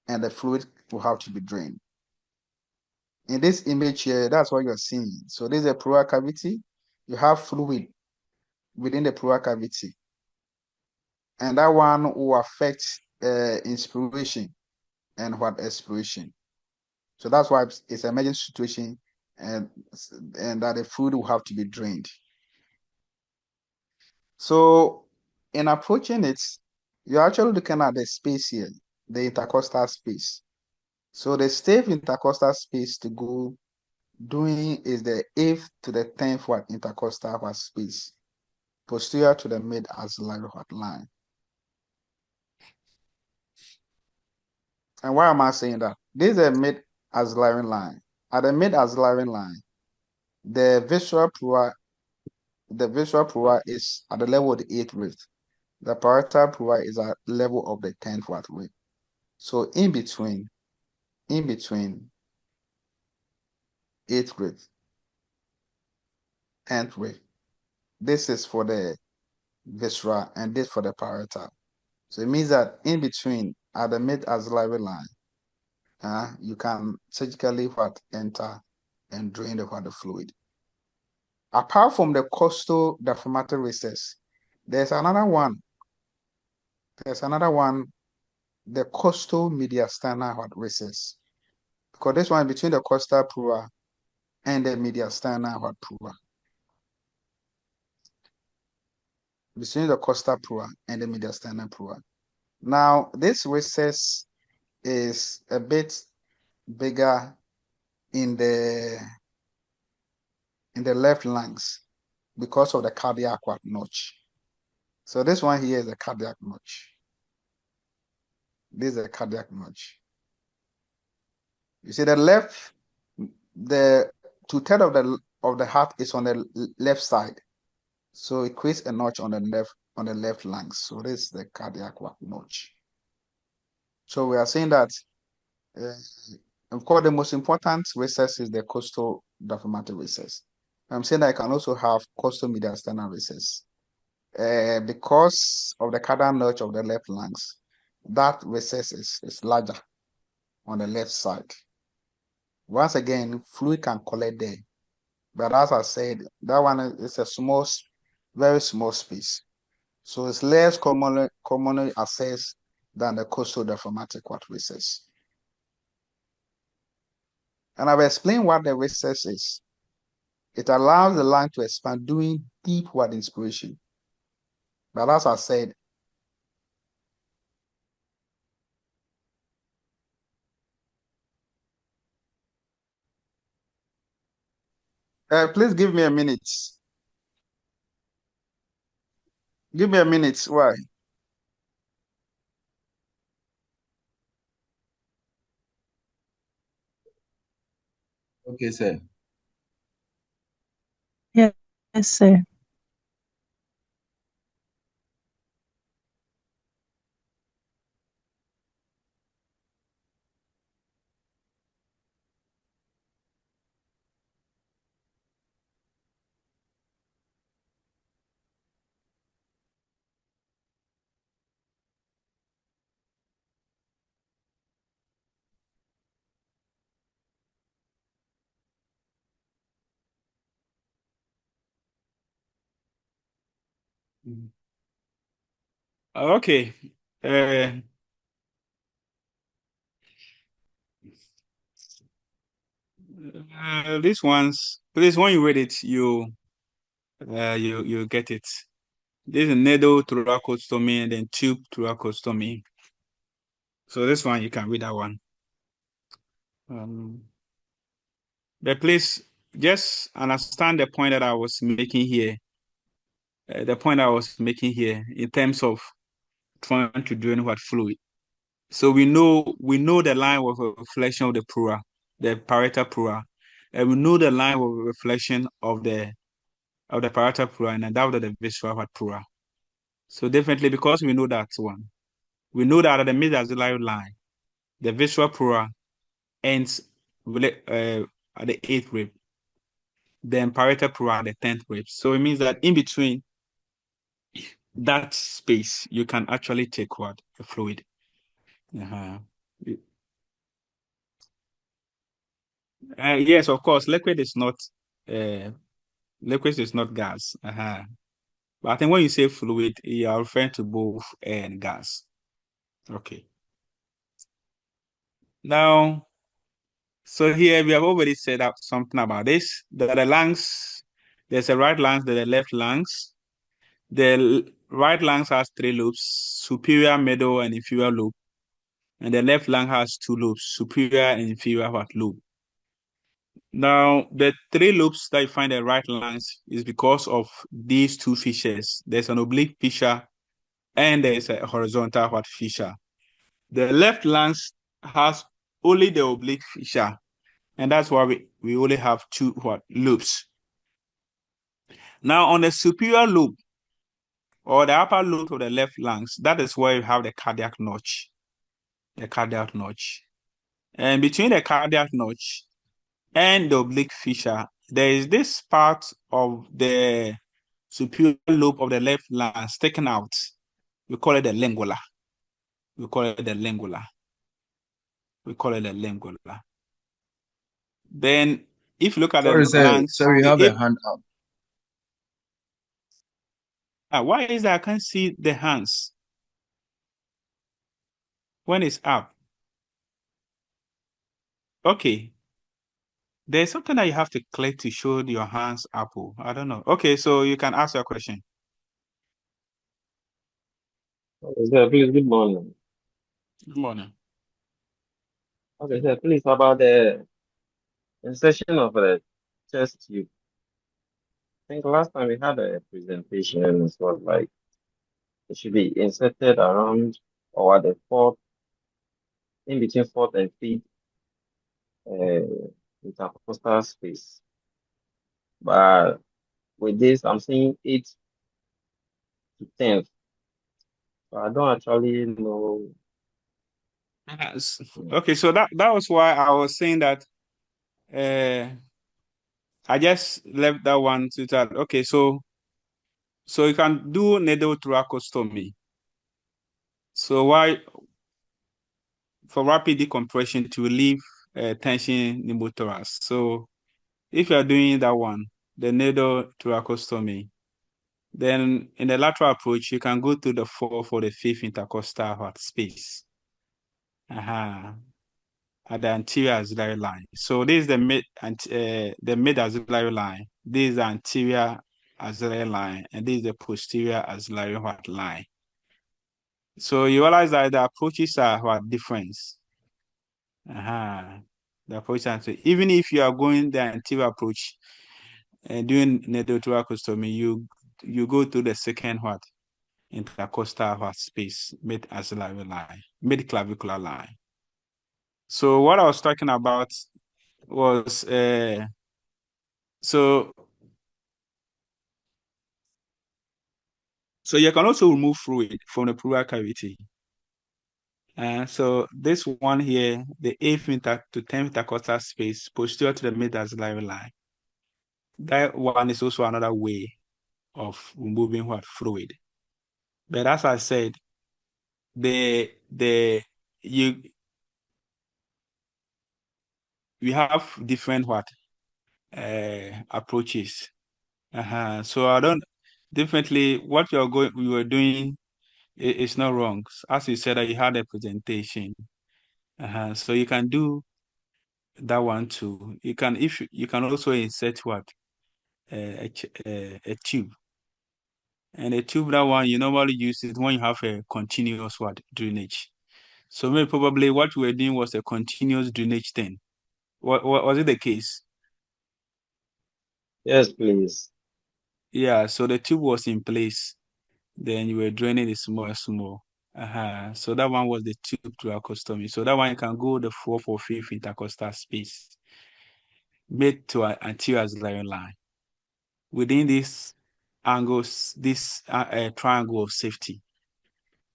and the fluid will have to be drained. In this image here, that's what you're seeing. So there's a pleural cavity. You have fluid within the pleural cavity. And that one will affect inspiration and expiration. So that's why it's an emergency situation and that the fluid will have to be drained. So in approaching it, you're actually looking at the space here, the intercostal space. So the safe intercostal space to go doing is the 8th to the 10th watt intercostal space, posterior to the mid-axillary line. And why am I saying that? This is a mid-axillary line. At the mid-axillary line, the visceral pleura is at the level of the 8th rib. The parietal pleura is at level of the 10th watt rib. So in between 8th rib, 10th rib, this is for the visceral and this for the parietal. So it means that in between at the mid-axillary line, you can surgically enter and drain the fluid. Apart from the costodiaphragmatic recess, there's another one. The costo-mediastinal recess. Because this one between the costal pleura and the mediastinal pleura. Between the costal pleura and the mediastinal pleura. Now, this recess is a bit bigger in the left lungs because of the cardiac notch. So this one here is a cardiac notch. This is a cardiac notch. You see the left, the 2/3 of the heart is on the left side. So it creates a notch on the left lungs. So this is the cardiac notch. So we are saying that of course the most important recess is the costodiaphragmatic recess. I'm saying that I can also have costo-mediastinal recess. Because of the cardiac notch of the left lungs, that recess is larger on the left side. Once again, fluid can collect there. But as I said, that one is a very small space. So it's less commonly accessed than the costodiaphragmatic recess. And I've explained what the recess is. It allows the lung to expand doing deep word inspiration. But as I said, please give me a minute. Give me a minute. Why? Okay, sir. Yes, sir. Okay. These ones, please, when you read it, you get it. This is needle thoracostomy and then tube thoracostomy. So this one, you can read that one. But please just understand the point that I was making here. The point I was making here in terms of trying to drain what fluid. So we know the line of a reflection of the pleura, the parietal pleura, and we know the line of a reflection of the parietal pleura and that of the visceral pleura. So definitely, because we know that one, we know that at the mid-axillary line, the visceral pleura ends at the 8th rib, then parietal pleura at the 10th rib. So it means that in between that space, you can actually take what? A fluid. Yes, of course, liquid is not gas. But I think when you say fluid, you are referring to both air and gas. Okay. Now, so here we have already said up something about this. That the lungs, there's a right lungs, there's a left lungs. The right lungs has 3 lobes, superior, middle, and inferior lobe. And the left lung has 2 lobes, superior and inferior lobe. Now, the 3 lobes that you find in the right lungs is because of these 2 fissures. There's an oblique fissure and there's a horizontal fissure. The left lungs has only the oblique fissure, and that's why we only have 2 lobes. Now, on the superior lobe or the upper lobe of the left lungs, that is where you have the cardiac notch. The cardiac notch. And between the cardiac notch and the oblique fissure, there is this part of the superior lobe of the left lung sticking out. We call it the lingula. We call it the lingula. Then, if you look at Sorry, the sir. lungs, Sir, you have a hand up. Why is that I can't see the hands when it's up? Okay. There's something that you have to click to show your hands up. I don't know. Okay, so you can ask your question. Okay, sir, please, good morning. Good morning. Okay, sir, please, about the insertion of the chest tube. I think last time we had a presentation and it was like it should be inserted around or at the fourth, in between fourth and fifth intercostal space. But with this, I'm seeing 8 to 10. So I don't actually know. Okay, so that was why I was saying that I just left that one to that. Okay, so you can do needle thoracostomy. So why for rapid decompression to relieve tension pneumothorax. So if you are doing that one, the needle thoracostomy, then in the lateral approach, you can go to the 4th or the 5th intercostal space. At the anterior axillary line. So this is the mid axillary line. This is the anterior axillary line, and this is the posterior axillary line. So you realize that the approaches are different. The approach even if you are going the anterior approach and doing nephrotoracostomy, you go to the second intercostal space, mid axillary line, mid clavicular line. So what I was talking about was so you can also remove fluid from the pleural cavity. So this one here, the 8th to 10th intercostal space posterior to the mid axillary line, that one is also another way of removing fluid. But as I said, you have different approaches. So I don't definitely what we were doing is not wrong. As you said that you had a presentation. So you can do that one too. You can also insert a tube. And a tube, that one you normally use it when you have a continuous drainage. So maybe probably what we were doing was a continuous drainage thing. What was it the case? Yes, please. Yeah, so the tube was in place. Then you were draining it small. So that one was the tube thoracostomy. So that one you can go the fourth or fifth intercostal space made to an anterior axillary line. Within this angles, this triangle of safety.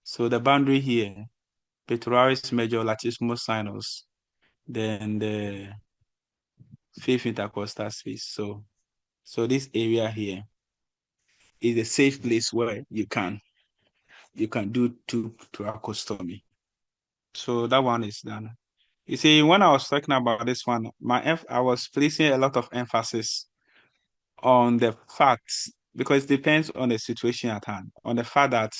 So the boundary here, pectoralis major, latissimus sinus, then the fifth intercostal space. So this area here is a safe place where you can do tube thoracostomy. So that one is done. You see, when I was talking about this one, I was placing a lot of emphasis on the facts because it depends on the situation at hand, on the fact that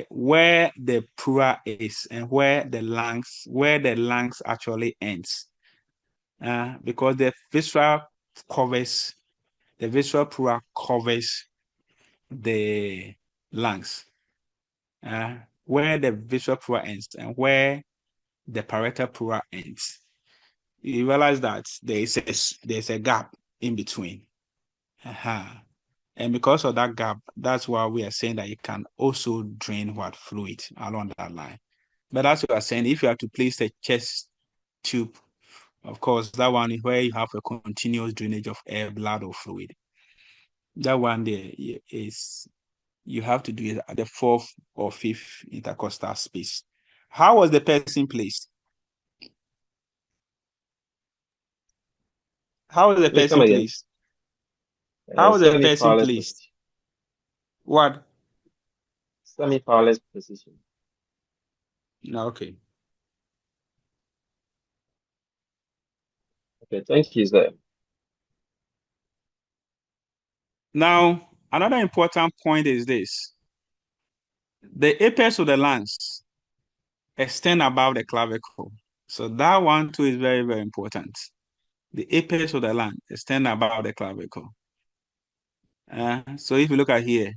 where the pleura is and where the lungs actually ends. Because the visceral pleura covers the lungs. Where the visceral pleura ends and where the parietal pleura ends, you realize that there's a gap in between. And because of that gap, that's why we are saying that you can also drain what fluid along that line. But as we are saying, if you have to place a chest tube, of course, that one is where you have a continuous drainage of air, blood, or fluid. That one there is, you have to do it at the fourth or fifth intercostal space. How was the person placed? How was the Please come person again. placed? How was the person Semi-powerless placed? position. What? Semi-powerless position. Okay. Okay, thank you, sir. Now, another important point is this. The apex of the lungs extend above the clavicle. So that one too is very, very important. The apex of the lung extend above the clavicle. So if you look at here,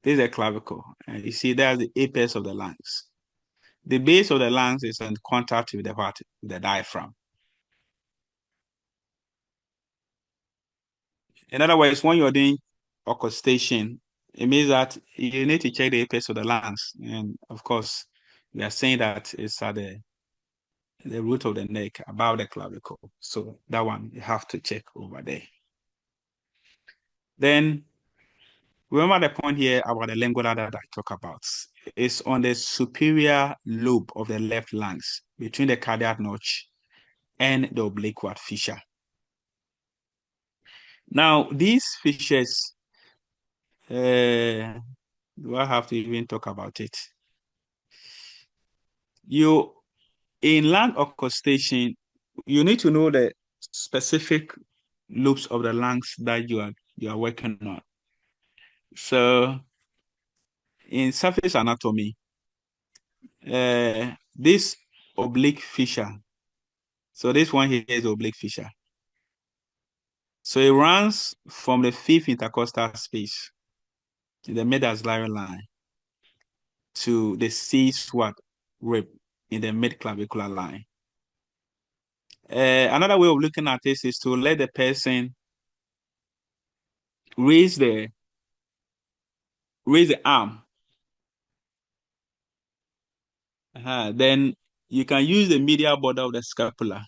this is a clavicle, and you see there's the apex of the lungs. The base of the lungs is in contact with the diaphragm. In other words, when you're doing occultation, it means that you need to check the apex of the lungs. And of course, we are saying that it's at the root of the neck, above the clavicle. So that one you have to check over there. Then remember the point here about the lingula that I talk about. It's on the superior lobe of the left lungs, between the cardiac notch and the oblique fissure. Now, these fissures, do I have to even talk about it? In lung occultation, you need to know the specific lobes of the lungs that you are working on. So in surface anatomy, this oblique fissure, so this one here is oblique fissure. So it runs from the fifth intercostal space in the mid-axillary line to the C-SWAT rib in the mid-clavicular line. Another way of looking at this is to let the person raise the arm. Then you can use the medial border of the scapula.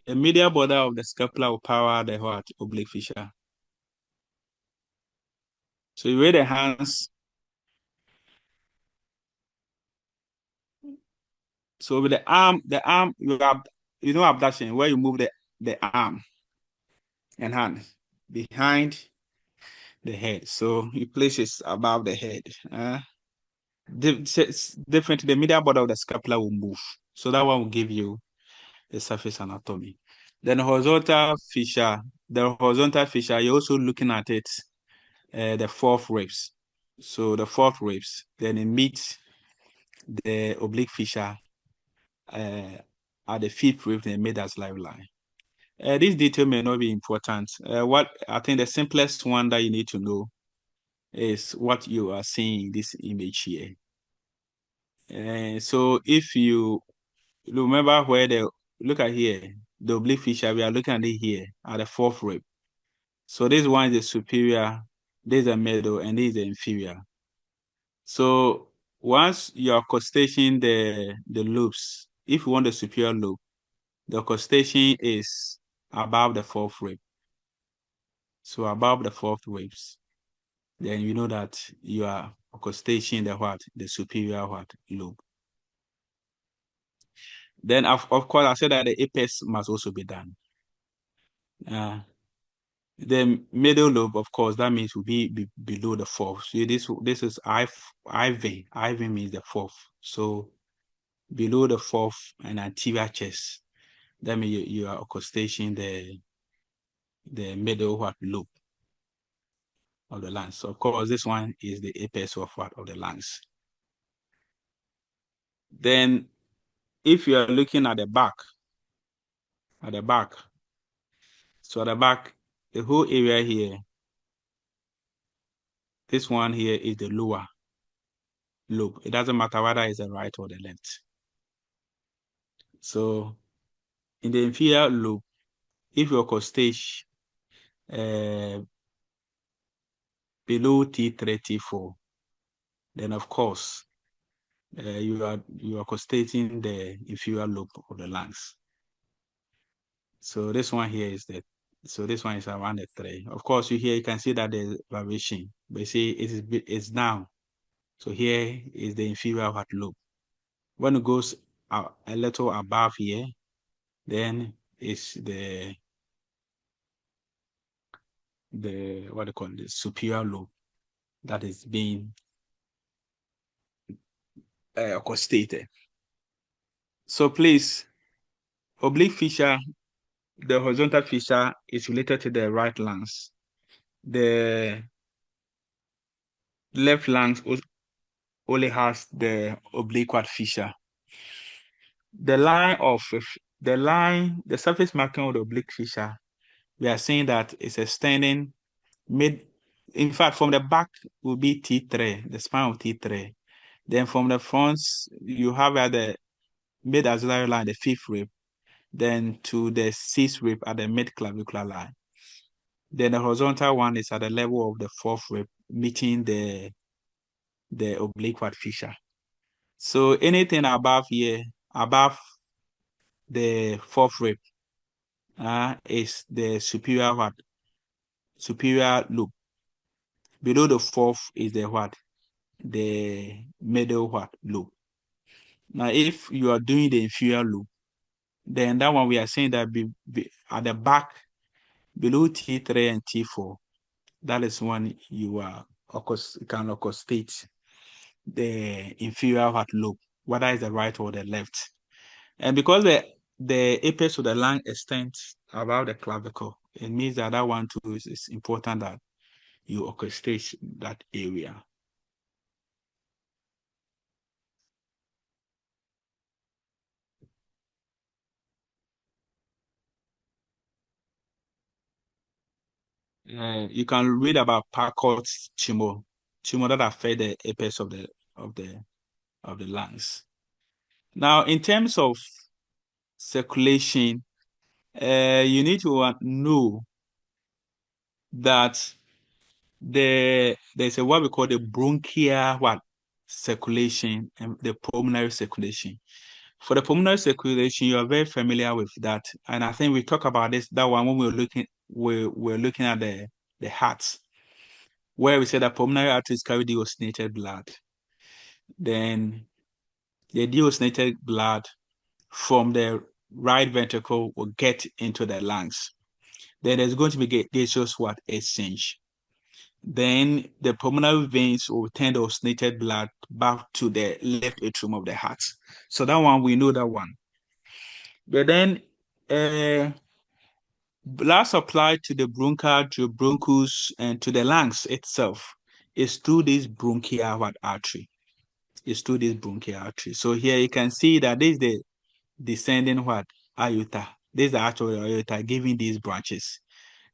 The medial border of the scapula will power the oblique fissure. So you raise the hands. So with the arm, you have, abduction, where you move the arm and hand behind the head. So you place it above the head. Different, the medial border of the scapula will move. So that one will give you the surface anatomy. Then the horizontal fissure, you're also looking at it, the fourth ribs. So the fourth ribs, then it meets the oblique fissure at the fifth rib in the mid-axillary line. This detail may not be important. What I think the simplest one that you need to know is what you are seeing in this image here. So if you remember where look at here, the oblique fissure, we are looking at it here at the fourth rib. So this one is the superior, this is the middle, and this is the inferior. So once you're accostation the lobes, if you want the superior lobe, the accostation is above the fourth rib. So above the fourth ribs, then you know that you are accostation the what? The superior what? Lobe. Then of course I said that the apex must also be done. The middle lobe, of course, that means will be below the fourth. So this is IV. IV means the fourth. So below the fourth and anterior chest, that means you are accostation the middle what lobe of the lungs. So of course, this one is the apex of what of the lungs. Then, if you are looking at the back, so at the back, the whole area here, this one here is the lower lobe. It doesn't matter whether it's the right or the left. So in the inferior lobe, if you accostate below T3, T4, then of course you are accostating the inferior lobe of the lungs. So this one here is this one is around the 3. Of course, you can see that there's variation, but you see it's down. So here is the inferior heart lobe. When it goes a little above here, then it's the what do you call it, the superior lobe that is being accostated. So please, oblique fissure, the horizontal fissure is related to the right lungs. The left lungs only has the oblique fissure. The surface marking of the oblique fissure, we are saying that it's extending in fact, from the back will be T3, the spine of T3. Then from the front, you have at the mid-axillary line, the 5th rib, then to the 6th rib at the mid-clavicular line. Then the horizontal one is at the level of the 4th rib, meeting the oblique fissure. So anything above here, above the 4th rib, is the superior lobe. Below the 4th is the middle lobe. Now, if you are doing the inferior lobe, then that one we are saying that at the back, below T3 and T4, that is when you can accostate the inferior lobe, whether it's the right or the left. And because the apex of the lung extends above the clavicle, it means that one too is important that you orchestrate that area. You can read about Parcott's tumor that affect the apex of the lungs. Now, in terms of circulation, you need to know that there's what we call the bronchial circulation and the pulmonary circulation. For the pulmonary circulation, you are very familiar with that, and I think we talked about that one when we're looking at the heart, where we said that pulmonary arteries carry deoxygenated blood. Then the deoxygenated blood from the right ventricle will get into the lungs. Then there's going to be gaseous exchange. Then the pulmonary veins will turn the oxygenated blood back to the left atrium of the heart. So that one, we know that one. But then blood supply to the bronchi, to bronchus, and to the lungs itself is through this bronchial artery. It's through this bronchial artery. So here you can see that this is the descending aorta. This is the actual aorta giving these branches.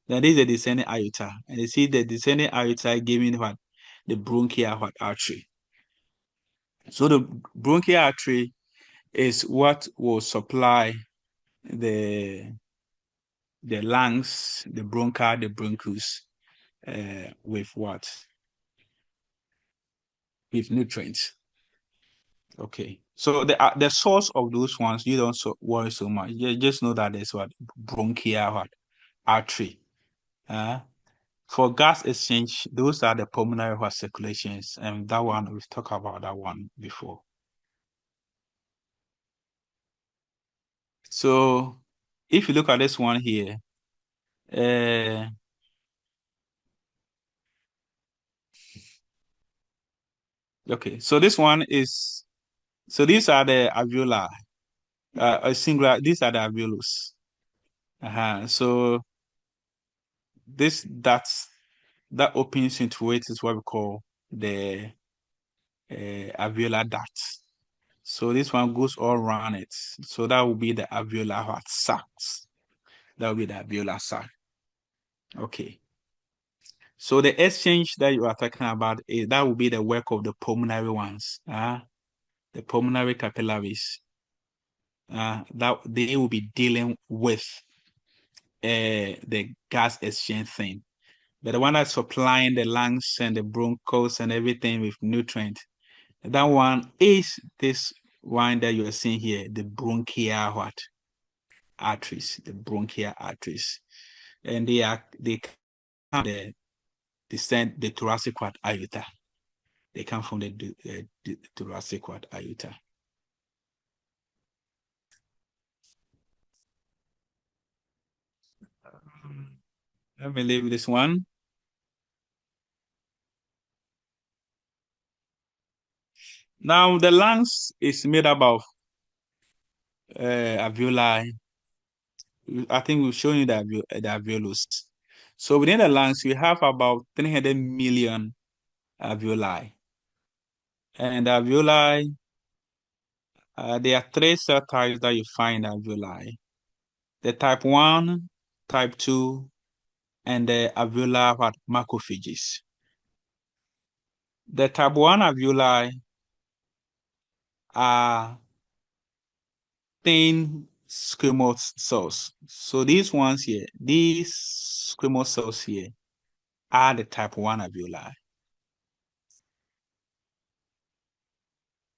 Now this is the descending aorta, and you see the descending aorta giving the bronchial artery. So the bronchial artery is what will supply the lungs, the bronchi, the bronchus, with what? With nutrients. Okay. So the source of those ones, you don't worry so much. You just know that there's what bronchial artery. For gas exchange, those are the pulmonary circulations, and that one we've talked about that one before. So if you look at this one here, okay, so this one is, so these are the alveoli, a singular, these are the alveolus. So that opens into it is what we call the alveolar duct. So this one goes all around it. So that will be the alveolar sacs. That will be the alveolar sac. Okay. So the exchange that you are talking about, that will be the work of the pulmonary ones. The pulmonary capillaries. That they will be dealing with the gas exchange thing. But the one that's supplying the lungs and the bronchos and everything with nutrients, that one is this one that you are seeing here, the bronchial arteries, the bronchial arteries. And they come the thoracic aorta. They come from the thoracic aorta. Let me leave this one. Now the lungs is made up of alveoli. I think we've shown you the alveolus. So within the lungs, we have about 300 million alveoli. And the alveoli, there are three cell types that you find in alveoli. The type 1, type 2, and the alveolar macrophages. The type 1 alveoli are thin squamous cells. So these ones here, these squamous cells here are the type 1 alveoli.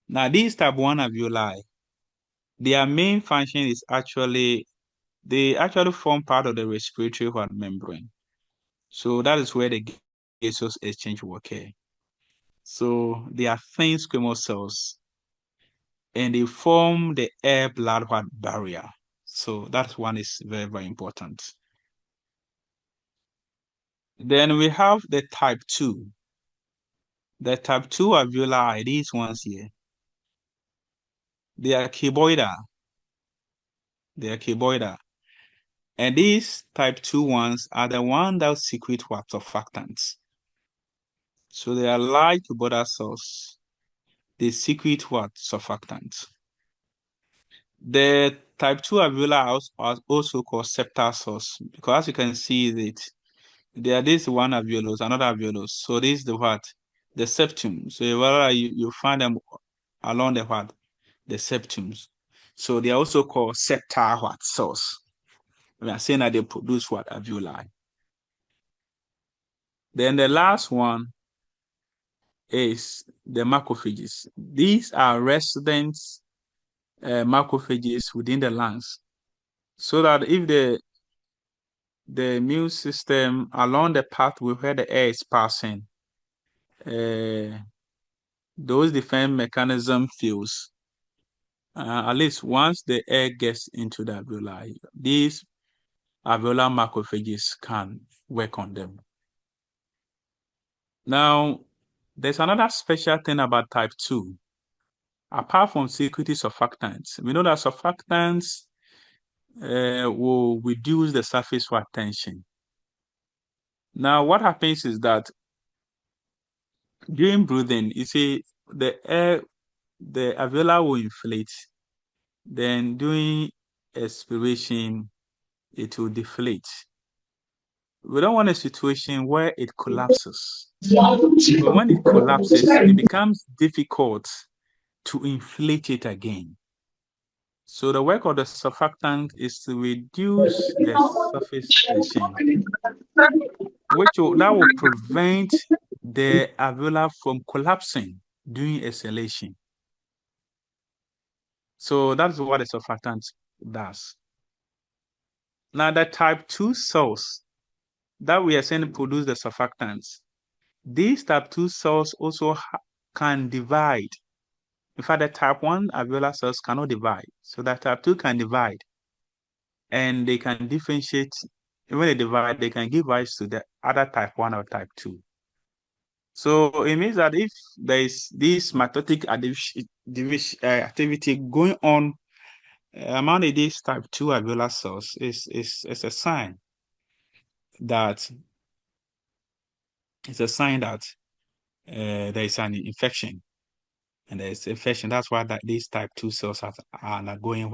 Now these type 1 alveoli, their main function is they actually form part of the respiratory membrane. So that is where the gaseous exchange will occur. So they are thin squamous cells and they form the air-blood barrier. So that one is very, very important. Then we have the type 2. The type 2 alveoli are these ones here. They are cuboidal. And these type 2 ones are the ones that secrete what surfactants. So they are large cuboidal cells. They secrete what surfactants. The type 2 alveoli are also called septal cells because as you can see that there are this one alveolus, another alveolus. So this is the what? The septum. So you find them along the what? The septums. So they are also called septal cells. We are saying that they produce what? Alveoli. Then the last one is the macrophages. These are resident macrophages within the lungs. So that if the immune system along the pathway where the air is passing, those defense mechanism fails. At least once the air gets into the alveoli, these alveolar macrophages can work on them. Now, there's another special thing about type 2. Apart from secreting surfactants, we know that surfactants will reduce the surface tension. Now, what happens is that during breathing, you see the alveolar will inflate. Then during expiration, it will deflate. We don't want a situation where it collapses. But when it collapses, it becomes difficult to inflate it again. So the work of the surfactant is to reduce the surface tension, that will prevent the alveolar from collapsing during exhalation. So that's what the surfactant does. Now the type 2 cells that we are saying produce the surfactants, these type 2 cells also can divide. In fact, the type 1 alveolar cells cannot divide. So that type 2 can divide. And they can differentiate. When they divide, they can give rise to the other type 1 or type 2. So it means that if there is this mitotic activity going on among these type 2 alveolar cells, is a sign that there is an infection. And there is infection. That's why these type 2 cells are undergoing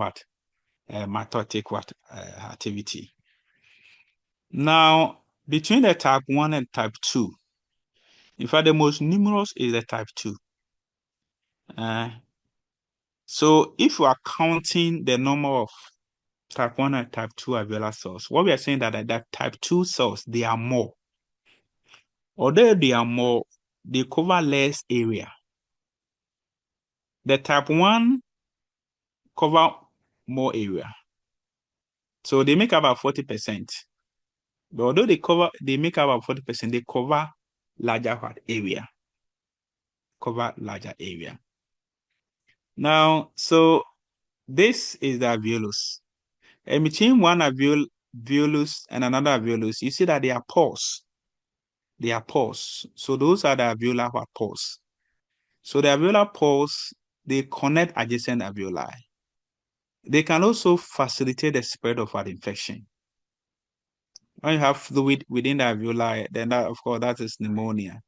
mitotic activity. Now, between the type 1 and type 2, in fact, the most numerous is the type 2. So if we are counting the number of type 1 and type 2 alveolar cells, what we are saying that type 2 cells, they are more. Although they are more, they cover less area. The type 1 cover more area. So they make about 40%. But although they make about 40%, they cover larger area. Cover larger area. Now, so this is the alveolus. And between one alveolus and another alveolus, you see that they are pores. They are pores. So those are the alveolar pores. So the alveolar pores, they connect adjacent alveoli. They can also facilitate the spread of an infection. When you have fluid within the alveoli, then that, of course, that is pneumonia.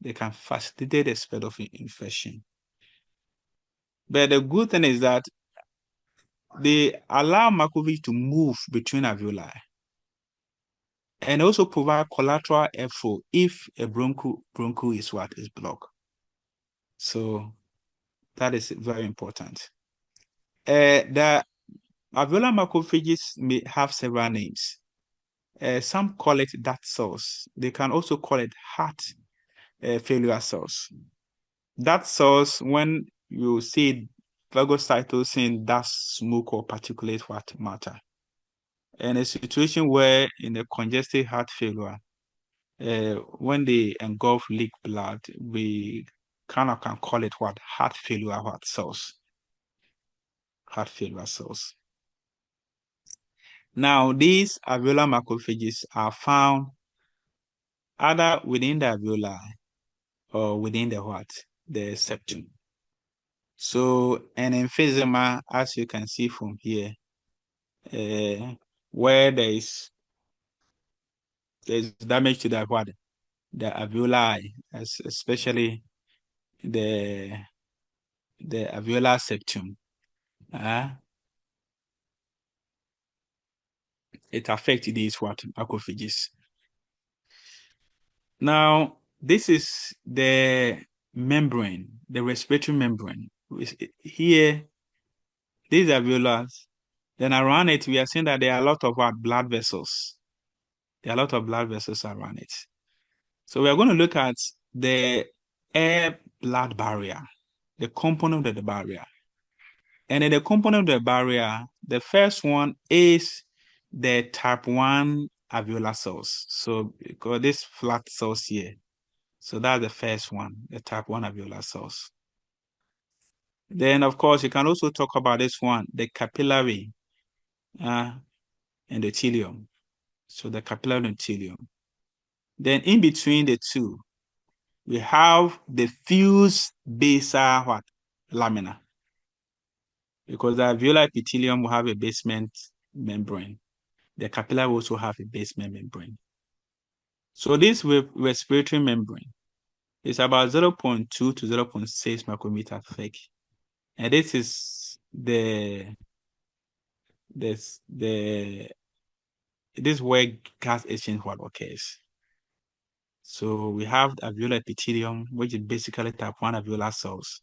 They can facilitate the spread of infection. But the good thing is that they allow macrophage to move between alveoli and also provide collateral airflow if a broncho is blocked. So that is very important. The alveolar macrophages may have several names. Some call it DAT cells. They can also call it heart failure cells. DAT cells, when you see phagocytosis, that's smoke or particulate matter. And a situation where in a congestive heart failure, when they engulf leak blood, we can call it heart failure cells. Heart failure cells. Now, these alveolar macrophages are found either within the alveoli or within the septum. So an emphysema, as you can see from here, where there's damage to the alveoli, especially the alveolar septum. It affects these macrophages. Now, this is the membrane, the respiratory membrane. Here, these alveolars. Then around it, we are seeing that there are a lot of blood vessels. There are a lot of blood vessels around it. So we are going to look at the air-blood barrier, the component of the barrier. And in the component of the barrier, the first one is the type 1 alveolar cells. So because this flat cells here. So that's the first one, the type 1 alveolar cells. Then, of course, you can also talk about this one, the capillary endothelium. So the capillary endothelium. Then in between the two, we have the fused basal lamina. Because the alveolar epithelium will have a basement membrane. The capillary will also have a basement membrane. So this respiratory membrane is about 0.2 to 0.6 micrometer thick. And this is this where gas exchange occurs. So we have the alveolar epithelium, which is basically type 1 alveolar cells.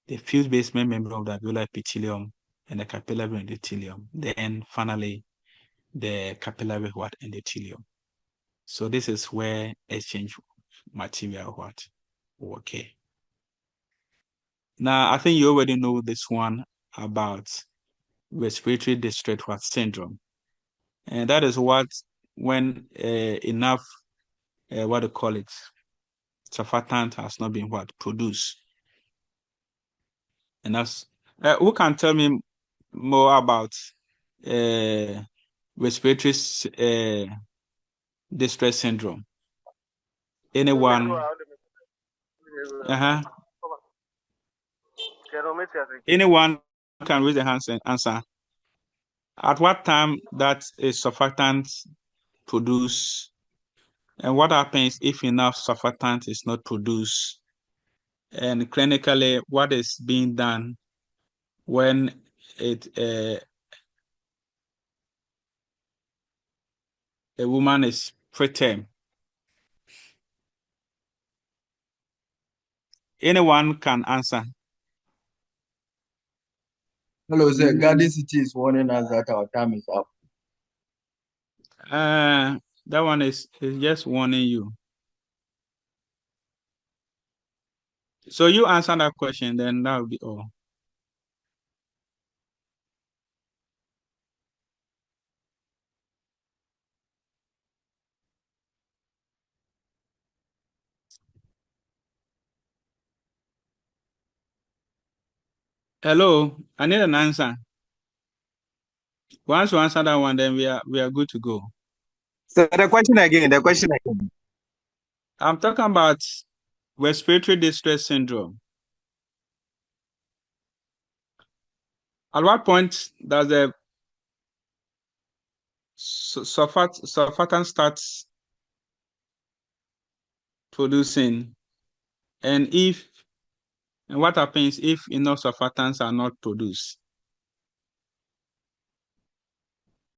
the fused basement membrane of the alveolar epithelium and the capillary endothelium. Then finally, the capillary what endothelium. So this is where exchange material what okay. Now I think you already know this one about respiratory distress what syndrome, and that is what when enough what do you call it surfactant has not been what produced. And that's who can tell me more about respiratory distress syndrome? Anyone? Uh-huh. Anyone can raise a hand and answer. At what time that a surfactant produce, and what happens if enough surfactant is not produced? And clinically, what is being done when it a woman is preterm? Anyone can answer. Hello, sir. Garden City is warning us that our time is up. That one is just warning you. So you answer that question, then that will be all. Hello, I need an answer. Once you answer that one, then we are good to go. So the question again. I'm talking about respiratory distress syndrome. At what point does the surfactant starts producing, and what happens if enough surfactants are not produced?